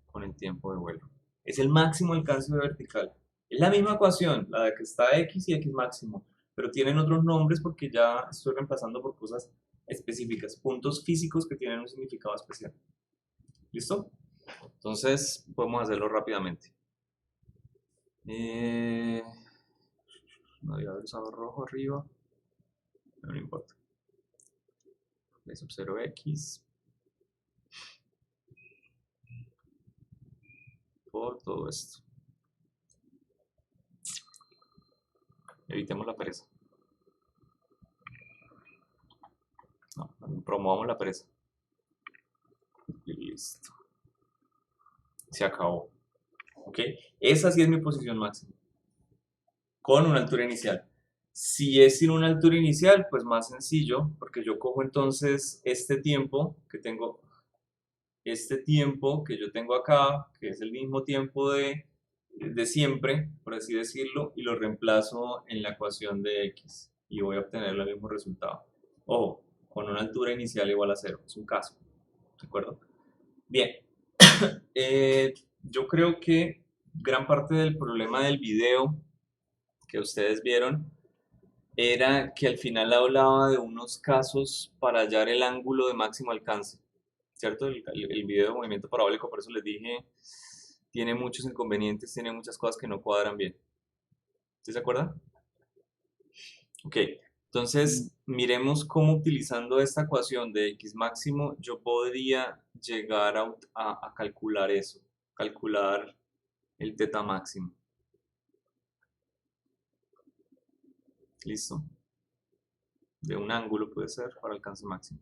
con el tiempo de vuelo. Es el máximo alcance vertical. Es la misma ecuación, la de que está x y x máximo, pero tienen otros nombres porque ya estoy reemplazando por cosas específicas, puntos físicos que tienen un significado especial. ¿Listo? Entonces, podemos hacerlo rápidamente. No había usado rojo arriba, pero no importa. B sub 0x por todo esto. Evitemos la pereza. No, promovamos la pereza. Y listo. Se acabó. ¿Ok? Esa sí es mi posición máxima. Con una altura inicial. Si es sin una altura inicial, pues más sencillo, porque yo cojo entonces este tiempo que yo tengo acá, que es el mismo tiempo de siempre, por así decirlo, y lo reemplazo en la ecuación de x y voy a obtener el mismo resultado. Ojo, con una altura inicial igual a 0, es un caso, ¿de acuerdo? Bien, yo creo que gran parte del problema del video que ustedes vieron era que al final hablaba de unos casos para hallar el ángulo de máximo alcance, ¿cierto? El video de movimiento parabólico, por eso les dije, tiene muchos inconvenientes, tiene muchas cosas que no cuadran bien. ¿Sí se acuerdan? Ok, entonces miremos cómo utilizando esta ecuación de x máximo yo podría llegar a calcular eso, calcular el teta máximo. ¿Listo? De un ángulo puede ser para alcance máximo.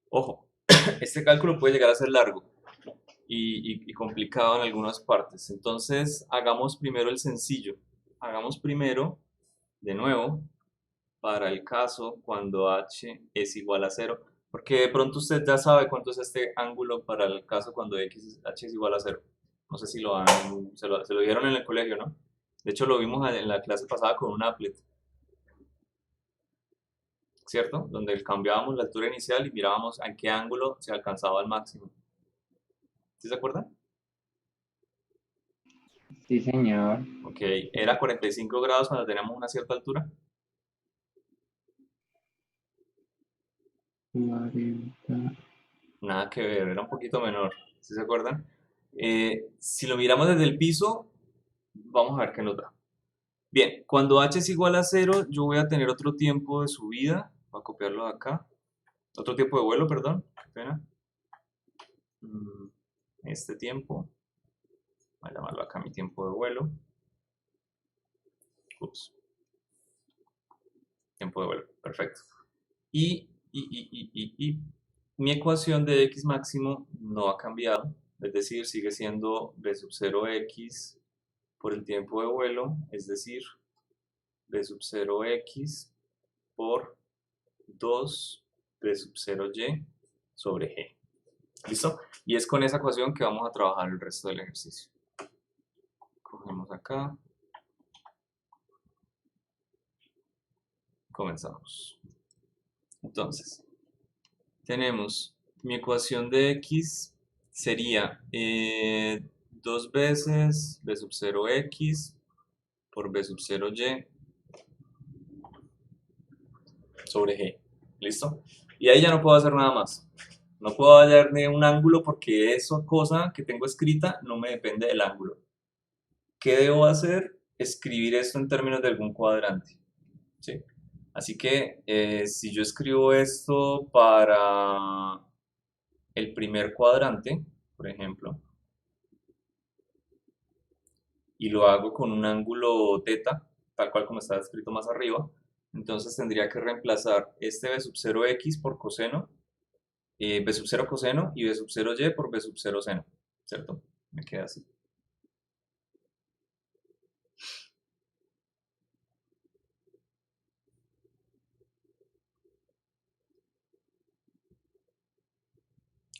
Ojo, este cálculo puede llegar a ser largo y complicado en algunas partes. Entonces, hagamos primero el sencillo. Hagamos primero, de nuevo, para el caso cuando h es igual a 0. Porque de pronto usted ya sabe cuánto es este ángulo para el caso cuando h es igual a 0. No sé si se lo dieron en el colegio, ¿no? De hecho, lo vimos en la clase pasada con un applet, ¿cierto? Donde cambiábamos la altura inicial y mirábamos a qué ángulo se alcanzaba al máximo. ¿Sí se acuerdan? Sí, señor. Ok, era 45 grados cuando teníamos una cierta altura. 40. Nada que ver, era un poquito menor. ¿Sí se acuerdan? Si lo miramos desde el piso, vamos a ver qué nos da. Bien, cuando h es igual a 0, yo voy a tener otro tiempo de subida. Voy a copiarlo de acá. Otro tiempo de vuelo, perdón. Qué pena. Este tiempo. Voy a llamarlo acá mi tiempo de vuelo. Ups. Tiempo de vuelo, perfecto. Y mi ecuación de x máximo no ha cambiado. Es decir, sigue siendo b sub 0x por el tiempo de vuelo, es decir, b sub 0x por 2 b sub 0y sobre g. ¿Listo? Y es con esa ecuación que vamos a trabajar el resto del ejercicio. Cogemos acá. Comenzamos. Entonces, tenemos mi ecuación de x sería 2 veces b sub 0x por b sub 0y sobre g. ¿Listo? Y ahí ya no puedo hacer nada más. No puedo hallarle un ángulo porque esa cosa que tengo escrita no me depende del ángulo. ¿Qué debo hacer? Escribir esto en términos de algún cuadrante. ¿Sí? Así que si yo escribo esto para el primer cuadrante, por ejemplo, y lo hago con un ángulo teta, tal cual como está escrito más arriba, entonces tendría que reemplazar este b sub 0x por coseno, b sub 0 coseno y b sub 0y por b sub 0 seno, ¿cierto? Me queda así.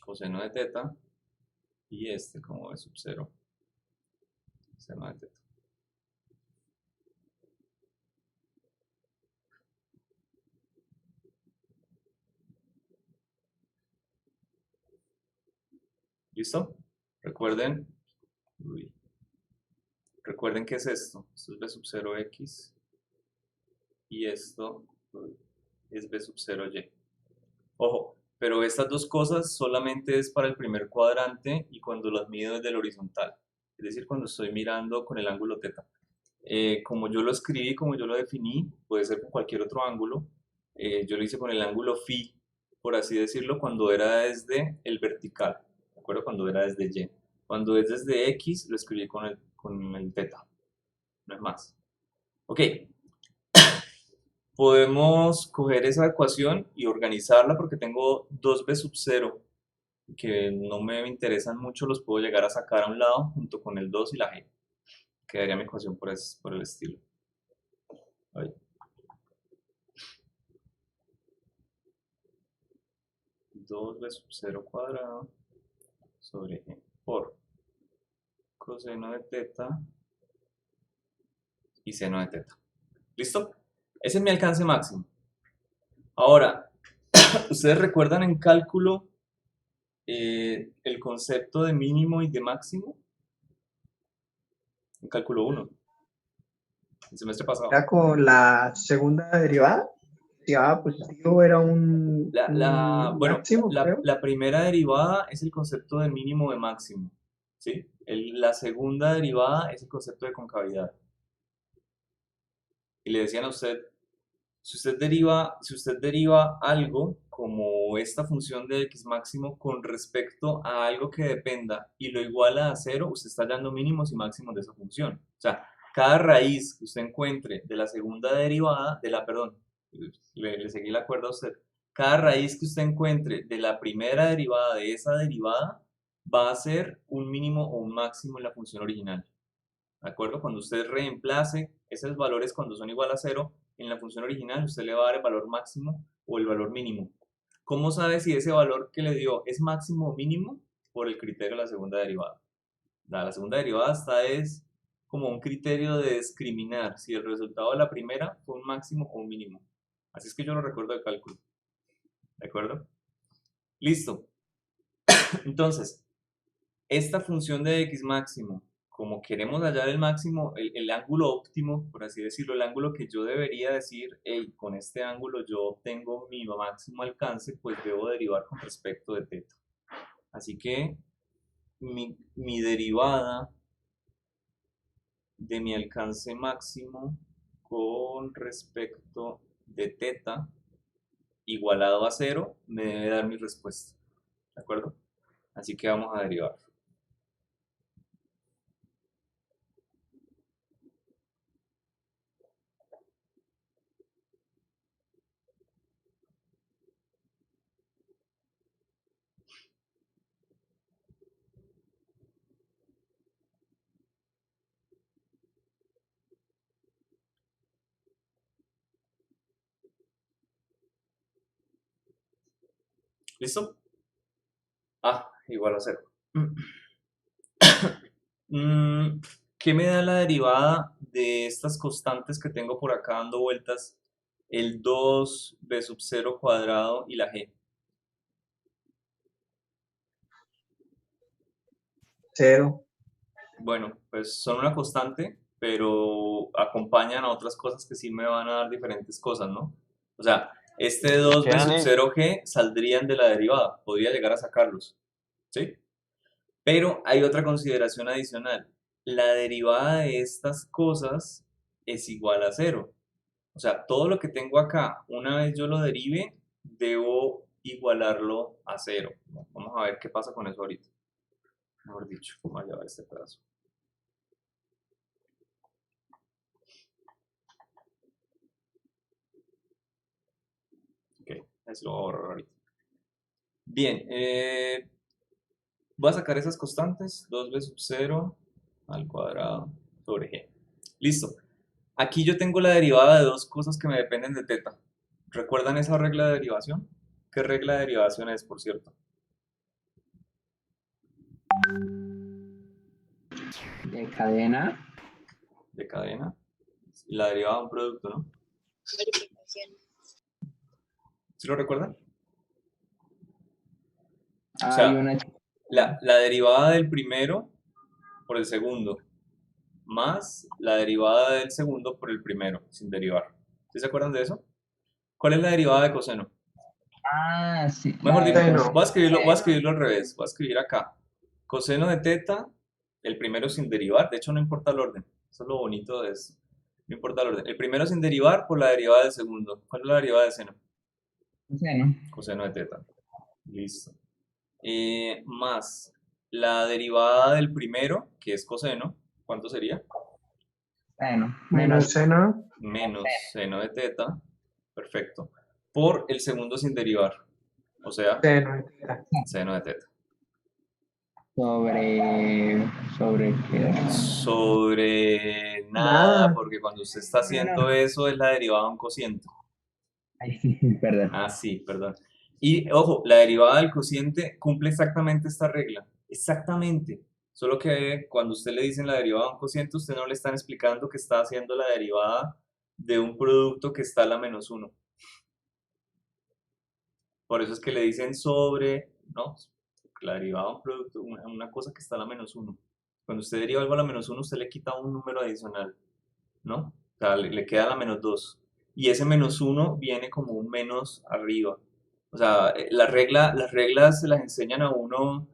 Coseno de teta y este como b sub 0 seno de teta. ¿Listo? Recuerden, recuerden qué es esto. Esto es b sub 0x y esto es b sub 0y. Ojo, pero estas dos cosas solamente es para el primer cuadrante y cuando las mido desde el horizontal, es decir, cuando estoy mirando con el ángulo teta. Como yo lo escribí, como yo lo definí, puede ser con cualquier otro ángulo. Yo lo hice con el ángulo phi, por así decirlo, cuando era desde el vertical, ¿de acuerdo? Cuando era desde y. Cuando es desde x, lo escribí con el teta, no es más. Ok, podemos coger esa ecuación y organizarla porque tengo dos b sub 0 que no me interesan mucho, los puedo llegar a sacar a un lado junto con el 2 y la g. Quedaría mi ecuación por el estilo. Ahí. 2b sub 0 cuadrado sobre g por coseno de teta y seno de teta. ¿Listo? Ese es mi alcance máximo. Ahora, ¿ustedes recuerdan en cálculo el concepto de mínimo y de máximo? En cálculo 1, el semestre pasado. Era con la segunda derivada. Derivada positivo era un Bueno, máximo, creo. la primera derivada es el concepto de mínimo de máximo, ¿sí? La segunda derivada es el concepto de concavidad. Y le decían a usted, si usted deriva algo como esta función de x máximo con respecto a algo que dependa y lo iguala a 0, usted está hallando mínimos y máximos de esa función. O sea, cada raíz que usted encuentre de la segunda derivada, perdón, le seguí la cuerda a usted. Cada raíz que usted encuentre de la primera derivada de esa derivada va a ser un mínimo o un máximo en la función original. ¿De acuerdo? Cuando usted reemplace esos valores cuando son igual a 0, en la función original usted le va a dar el valor máximo o el valor mínimo. ¿Cómo sabe si ese valor que le dio es máximo o mínimo? Por el criterio de la segunda derivada. La segunda derivada es como un criterio de discriminar si el resultado de la primera fue un máximo o un mínimo. Así es que yo lo recuerdo de cálculo. ¿De acuerdo? Listo. Entonces, esta función de x máximo, como queremos hallar el máximo, el ángulo óptimo, por así decirlo, el ángulo que yo debería decir, hey, con este ángulo yo obtengo mi máximo alcance, pues debo derivar con respecto de teta. Así que mi derivada de mi alcance máximo con respecto de teta igualado a 0 me debe dar mi respuesta. ¿De acuerdo? Así que vamos a derivar. ¿Listo? Igual a 0. ¿Qué me da la derivada de estas constantes que tengo por acá dando vueltas? El 2b sub 0 cuadrado y la g. 0. Bueno, pues son una constante, pero acompañan a otras cosas que sí me van a dar diferentes cosas, ¿no? O sea, Este 2b Quedan sub en- 0g saldrían de la derivada, podría llegar a sacarlos, ¿sí? Pero hay otra consideración adicional. La derivada de estas cosas es igual a 0. O sea, todo lo que tengo acá, una vez yo lo derive, debo igualarlo a 0. Vamos a ver qué pasa con eso ahorita. Mejor dicho, vamos a llevar este pedazo. Ok, eso lo voy a borrar ahorita. Bien, voy a sacar esas constantes, 2b sub 0 al cuadrado sobre g. Listo. Aquí yo tengo la derivada de dos cosas que me dependen de teta. ¿Recuerdan esa regla de derivación? ¿Qué regla de derivación es, por cierto? De cadena. De cadena. La derivada de un producto, ¿no? ¿Sí lo recuerdan? O Hay sea, una. la derivada del primero por el segundo, más la derivada del segundo por el primero, sin derivar. ¿Sí se acuerdan de eso? ¿Cuál es la derivada de coseno? Ah, sí. Mejor La dicho, de Seno. voy a escribirlo al revés. Voy a escribir acá. Coseno de teta, el primero sin derivar. De hecho, no importa el orden. Eso es lo bonito de esto. No importa el orden. El primero sin derivar por la derivada del segundo. ¿Cuál es la derivada de seno? seno. Coseno de teta. Listo. Más la derivada del primero, que es coseno. ¿Cuánto sería? Seno. Menos seno. Menos seno de teta. Perfecto. Por el segundo sin derivar. O sea, Seno de teta. seno de teta. Sobre qué. Sobre nada, Nada. porque cuando usted está No, haciendo no. eso es la derivada de un cociente. Ay, sí, perdón. Ah, sí, perdón. Y ojo, la derivada del cociente cumple exactamente esta regla. Exactamente. Solo que cuando usted le dicen la derivada de un cociente, usted no le están explicando que está haciendo la derivada de un producto que está a la menos 1. Por eso es que le dicen sobre, ¿no? La derivada de un producto, una cosa que está a la menos 1. Cuando usted deriva algo a la menos 1, usted le quita un número adicional, ¿no? O sea, le queda la menos 2. Y ese menos 1 viene como un menos arriba. O sea, las reglas se las enseñan a uno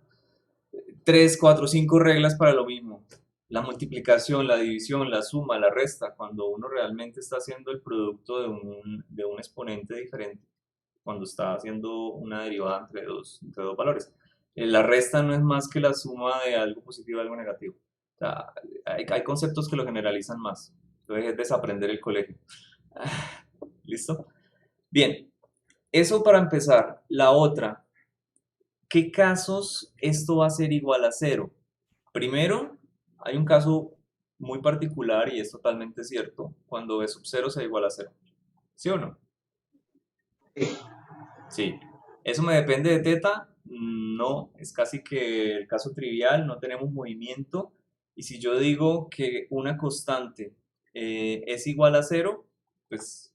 3, 4, 5 reglas para lo mismo. La multiplicación, la división, la suma, la resta, cuando uno realmente está haciendo el producto de un exponente diferente, cuando está haciendo una derivada entre dos valores. La resta no es más que la suma de algo positivo y algo negativo. O sea, hay conceptos que lo generalizan más. Entonces es desaprender el colegio. ¿Listo? Bien, eso para empezar. La otra, ¿qué casos esto va a ser igual a 0? Primero, hay un caso muy particular y es totalmente cierto, cuando b sub 0 sea igual a 0. ¿Sí o no? Sí. Sí. ¿Eso me depende de teta? No, es casi que el caso trivial, no tenemos movimiento. Y si yo digo que una constante es igual a 0, pues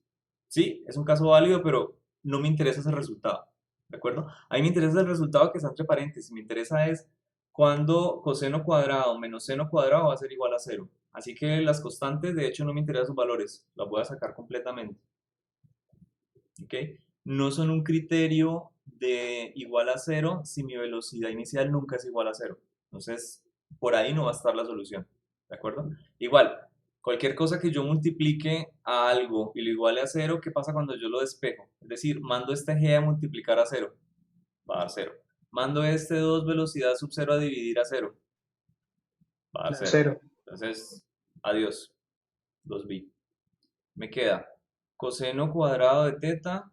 sí, es un caso válido, pero no me interesa ese resultado. ¿De acuerdo? A mí me interesa el resultado que está entre paréntesis. Me interesa es cuando coseno cuadrado menos seno cuadrado va a ser igual a 0. Así que las constantes, de hecho, no me interesan sus valores. Las voy a sacar completamente. ¿Ok? No son un criterio de igual a 0 si mi velocidad inicial nunca es igual a 0. Entonces, por ahí no va a estar la solución. ¿De acuerdo? Igual, cualquier cosa que yo multiplique a algo y lo iguale a 0, ¿qué pasa cuando yo lo despejo? Es decir, mando este g a multiplicar a 0, va a dar 0. Mando este 2 velocidad sub 0 a dividir a 0, va a dar Da 0. cero. Entonces, adiós, 2b. Me queda coseno cuadrado de teta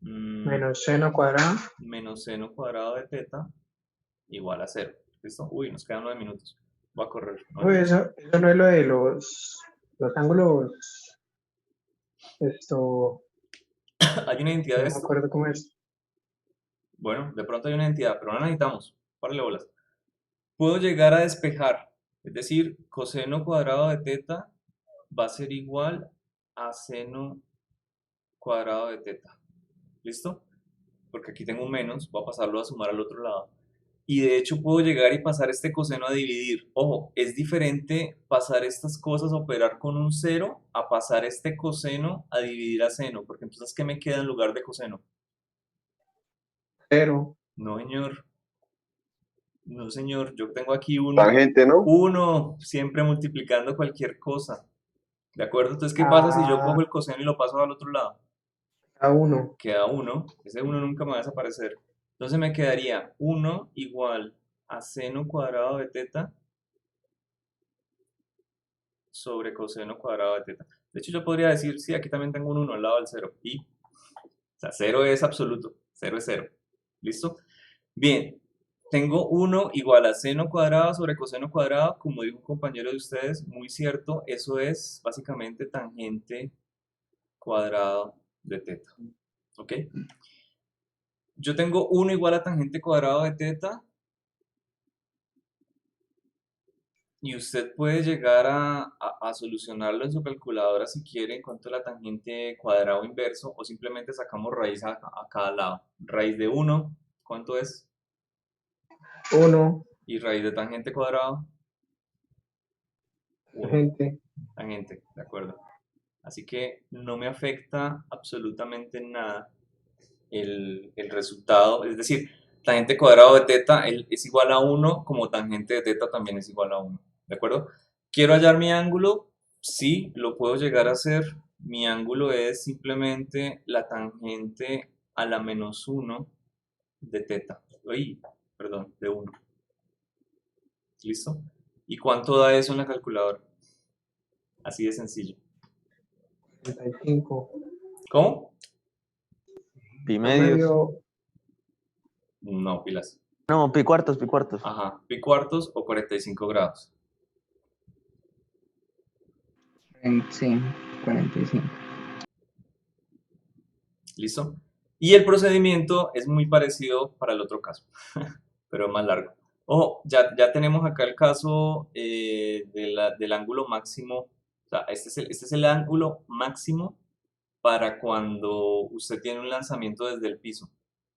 Menos seno cuadrado. menos seno cuadrado de teta igual a 0. ¿Listo? Uy, nos quedan 9 minutos. Voy a correr. Uy, eso no es lo de los ángulos. Esto, ¿Hay una identidad no de me esto? acuerdo cómo es. Bueno, de pronto hay una identidad, pero no la necesitamos. Párale bolas. Puedo llegar a despejar. Es decir, coseno cuadrado de teta va a ser igual a seno cuadrado de teta. ¿Listo? Porque aquí tengo un menos, voy a pasarlo a sumar al otro lado. Y de hecho puedo llegar y pasar este coseno a dividir. Ojo, es diferente pasar estas cosas a operar con un cero a pasar este coseno a dividir a seno, porque entonces ¿qué me queda en lugar de coseno? 0. No, señor. No, señor. Yo tengo aquí uno. Tangente, ¿no? 1, siempre multiplicando cualquier cosa. ¿De acuerdo? Entonces, ¿qué pasa si yo cojo el coseno y lo paso al otro lado? A 1. Queda 1. Ese 1 nunca me va a desaparecer. Entonces me quedaría 1 igual a seno cuadrado de teta sobre coseno cuadrado de teta. De hecho, yo podría decir, sí, aquí también tengo un 1 al lado del 0. Y, o sea, 0 es absoluto. 0 es 0. ¿Listo? Bien. Tengo 1 igual a seno cuadrado sobre coseno cuadrado, como dijo un compañero de ustedes, muy cierto, eso es básicamente tangente cuadrado de teta. ¿Ok? Yo tengo 1 igual a tangente cuadrado de teta, y usted puede llegar a solucionarlo en su calculadora si quiere en cuanto a la tangente cuadrado inverso, o simplemente sacamos raíz a cada lado. Raíz de 1, ¿cuánto es? 1. Y raíz de tangente cuadrado, 1. Gente. Tangente, de acuerdo. Así que no me afecta absolutamente nada el resultado. Es decir, tangente cuadrado de teta es igual a 1, como tangente de teta también es igual a 1. ¿De acuerdo? ¿Quiero hallar mi ángulo? Sí, lo puedo llegar a hacer. Mi ángulo es simplemente la tangente a la menos 1 de teta. Uy, perdón, de 1. ¿Listo? ¿Y cuánto da eso en la calculadora? Así de sencillo. 35. ¿Cómo? Pi medios. Medio. No, pilas. No, pi cuartos, pi cuartos. Ajá, pi cuartos o 45 grados. Sí, 45. ¿Listo? Y el procedimiento es muy parecido para el otro caso, pero es más largo. Ojo, ya tenemos acá el caso del ángulo máximo. O sea, este es el ángulo máximo para cuando usted tiene un lanzamiento desde el piso.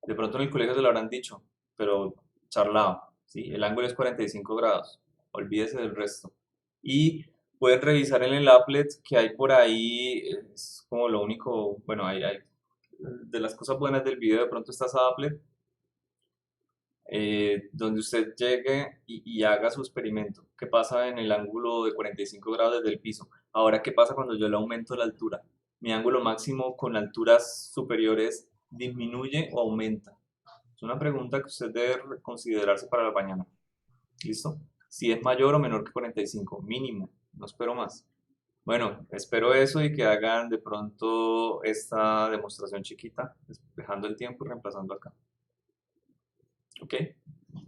De pronto en el colegio se lo habrán dicho, pero charlado, ¿sí? El ángulo es 45 grados, olvídese del resto. Y pueden revisar en el applet que hay por ahí, es como lo único, bueno, de las cosas buenas del video de pronto está esa applet, donde usted llegue y haga su experimento. ¿Qué pasa en el ángulo de 45 grados desde el piso? Ahora, ¿qué pasa cuando yo le aumento la altura? Mi ángulo máximo con alturas superiores disminuye o aumenta. Es una pregunta que usted debe considerarse para la mañana. ¿Listo? Si es mayor o menor que 45, mínimo, no espero más. Bueno, espero eso y que hagan de pronto esta demostración chiquita, dejando el tiempo y reemplazando acá. ¿Ok?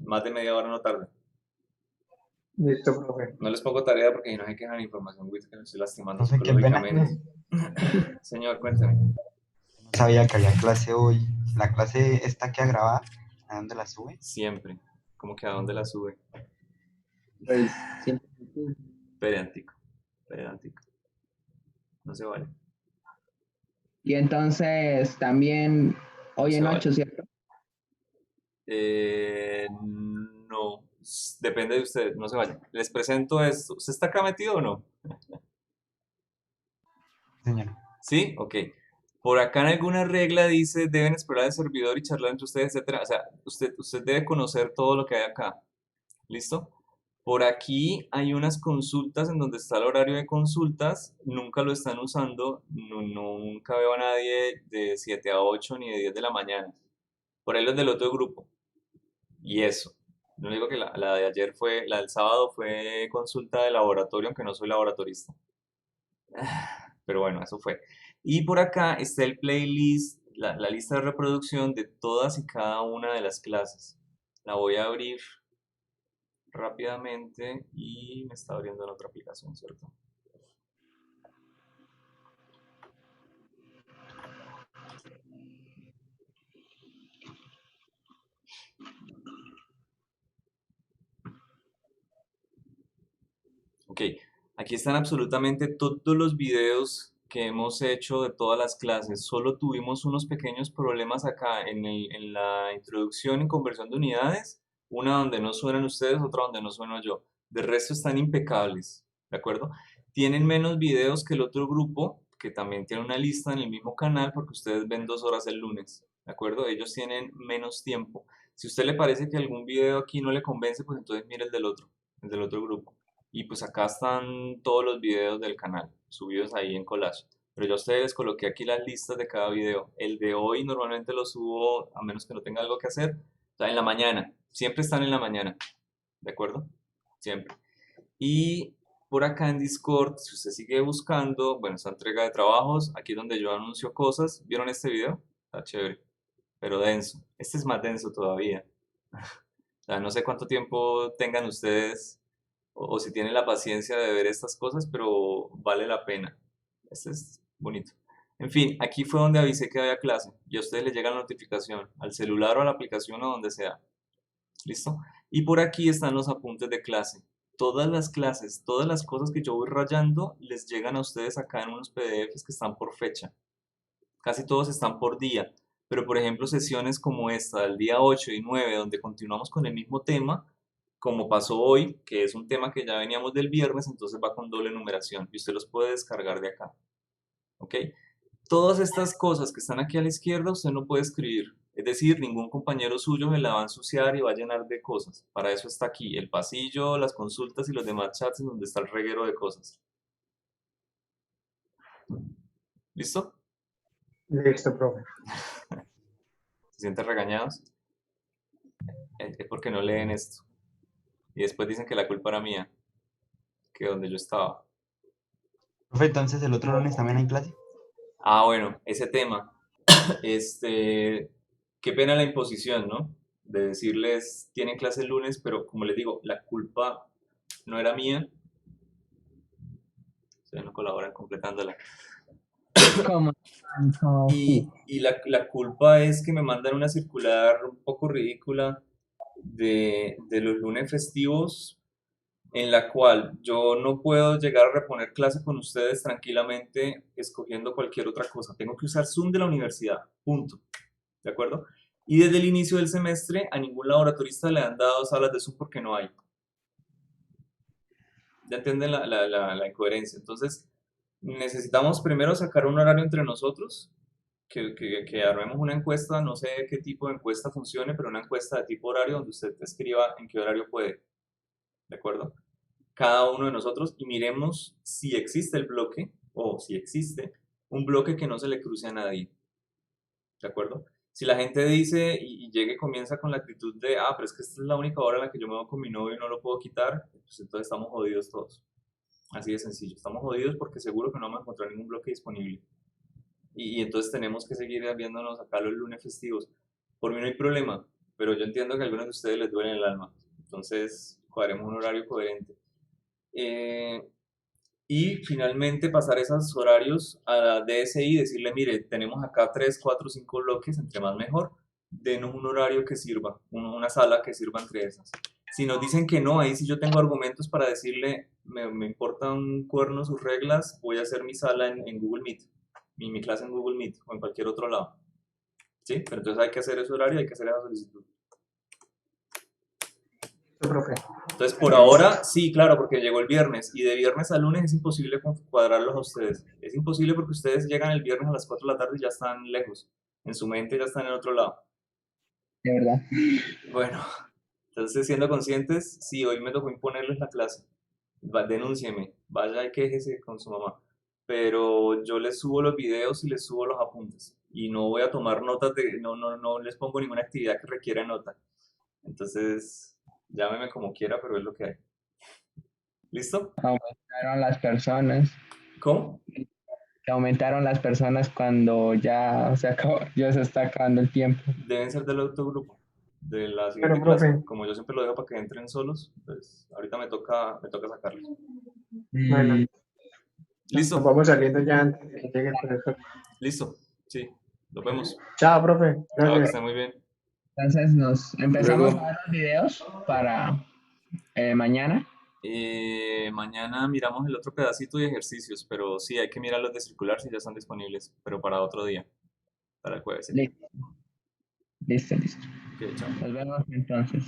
Más de media hora no tarde. Listo, profe. No les pongo tarea porque si no se quejan de información, güey, que me estoy lastimando Profe, qué pena. psicológicamente. Señor, cuénteme. No sabía que había clase hoy. La clase esta que a grabar, ¿a dónde la sube? Siempre. ¿Cómo que a dónde la sube? Pues siempre. Pedántico. Pedántico. No se vale. Y entonces también hoy No en se 8, vale. ¿cierto? No. Depende de ustedes. No se vaya. Les presento esto. ¿Usted está acá metido o no? Señora. ¿Sí? Ok. Por acá en alguna regla dice deben explorar el servidor y charlar entre ustedes, etcétera. O sea, usted debe conocer todo lo que hay acá. ¿Listo? Por aquí hay unas consultas en donde está el horario de consultas. Nunca lo están usando. Nunca veo a nadie de 7 a 8 ni de 10 de la mañana. Por ahí los del otro grupo. Y eso. No digo que la de ayer fue, la del sábado fue consulta de laboratorio, aunque no soy laboratorista. Pero bueno, eso fue. Y por acá está el playlist, la lista de reproducción de todas y cada una de las clases. La voy a abrir rápidamente y me está abriendo en otra aplicación, ¿cierto? Ok, aquí están absolutamente todos los videos que hemos hecho de todas las clases. Solo tuvimos unos pequeños problemas acá en la introducción y conversión de unidades. Una donde no suenan ustedes, otra donde no sueno yo. De resto están impecables, ¿de acuerdo? Tienen menos videos que el otro grupo, que también tiene una lista en el mismo canal, porque ustedes ven 2 horas el lunes, ¿de acuerdo? Ellos tienen menos tiempo. Si a usted le parece que algún video aquí no le convence, pues entonces mire el del otro grupo. Y pues acá están todos los videos del canal, subidos ahí en collage. Pero yo a ustedes les coloqué aquí las listas de cada video. El de hoy normalmente lo subo, a menos que no tenga algo que hacer, o sea, en la mañana. Siempre están en la mañana, ¿de acuerdo? Siempre. Y por acá en Discord, si usted sigue buscando, bueno, esta entrega de trabajos, aquí es donde yo anuncio cosas. ¿Vieron este video? Está chévere, pero denso. Este es más denso todavía. O sea, no sé cuánto tiempo tengan ustedes o si tienen la paciencia de ver estas cosas, pero vale la pena. Este es bonito. En fin, aquí fue donde avisé que había clase y a ustedes les llega la notificación al celular o a la aplicación o donde sea. ¿Listo? Y por aquí están los apuntes de clase. Todas las clases, todas las cosas que yo voy rayando, les llegan a ustedes acá en unos PDFs que están por fecha. Casi todos están por día. Pero por ejemplo, sesiones como esta, del día 8 y 9, donde continuamos con el mismo tema, como pasó hoy, que es un tema que ya veníamos del viernes, entonces va con doble numeración y usted los puede descargar de acá. ¿Ok? Todas estas cosas que están aquí a la izquierda usted no puede escribir. Es decir, ningún compañero suyo se la va a ensuciar y va a llenar de cosas. Para eso está aquí el pasillo, las consultas y los demás chats en donde está el reguero de cosas. ¿Listo? Listo, profe. ¿Se sienten regañados? Es porque no leen esto. Y después dicen que la culpa era mía, que donde yo estaba. Profe, entonces el otro lunes también hay clase. Ah, bueno, ese tema. Qué pena la imposición, ¿no? De decirles, tienen clase el lunes, pero como les digo, la culpa no era mía. Ustedes no colaboran completándola. ¿Cómo? Y la culpa es que me mandan una circular un poco ridícula de los lunes festivos, en la cual yo no puedo llegar a reponer clase con ustedes tranquilamente escogiendo cualquier otra cosa. Tengo que usar Zoom de la universidad, punto. ¿De acuerdo? Y desde el inicio del semestre a ningún laboratorista le han dado salas de Zoom porque no hay. ¿Ya entienden la incoherencia? Entonces, necesitamos primero sacar un horario entre nosotros, que armemos una encuesta, no sé qué tipo de encuesta funcione, pero una encuesta de tipo horario donde usted escriba en qué horario puede. ¿De acuerdo? Cada uno de nosotros y miremos si existe el bloque o si existe un bloque que no se le cruce a nadie. ¿De acuerdo? Si la gente dice y llega y comienza con la actitud de, ah, pero es que esta es la única hora en la que yo me voy con mi novio y no lo puedo quitar, pues entonces estamos jodidos todos. Así de sencillo. Estamos jodidos porque seguro que no vamos a encontrar ningún bloque disponible. Y entonces tenemos que seguir viéndonos acá los lunes festivos. Por mí no hay problema, pero yo entiendo que a algunos de ustedes les duele el alma. Entonces, cuadremos un horario coherente. Y finalmente pasar esos horarios a la DSI y decirle, mire, tenemos acá 3, 4, 5 bloques, entre más mejor, denos un horario que sirva, una sala que sirva entre esas. Si nos dicen que no, ahí sí yo tengo argumentos para decirle, me importan un cuerno sus reglas, voy a hacer mi sala en Google Meet, mi clase en Google Meet o en cualquier otro lado. ¿Sí? Pero entonces hay que hacer ese horario, hay que hacer esa solicitud. Profe. Entonces, por ahora, sí, claro, porque llegó el viernes y de viernes a lunes es imposible cuadrarlos a ustedes. Es imposible porque ustedes llegan el viernes a las 4 de la tarde y ya están lejos. En su mente ya están en otro lado. De verdad. Bueno, entonces siendo conscientes, sí, hoy me tocó imponerles la clase. Denúncieme, vaya y quéjese con su mamá. Pero yo les subo los videos y les subo los apuntes. Y no voy a tomar notas no les pongo ninguna actividad que requiera nota. Entonces, llámeme como quiera, pero es lo que hay. ¿Listo? Aumentaron las personas. ¿Cómo? Que aumentaron las personas cuando ya se acabó, ya se está acabando el tiempo. Deben ser del otro grupo, de la siguiente Pero, clase. profe. Como yo siempre lo dejo para que entren solos, pues ahorita me toca sacarlos. Bueno, nos ¿Listo? vamos saliendo ya antes de que llegue el profesor. Listo. Sí. Nos vemos. Chao, profe. Chao, que Gracias. estén muy bien. Entonces nos empezamos Luego. a ver los videos para mañana. Mañana miramos el otro pedacito de ejercicios, pero sí, hay que mirar los de circular si ya están disponibles, pero para otro día, para el jueves. ¿Sí? Listo. Listo. Ok, chao. Nos vemos entonces.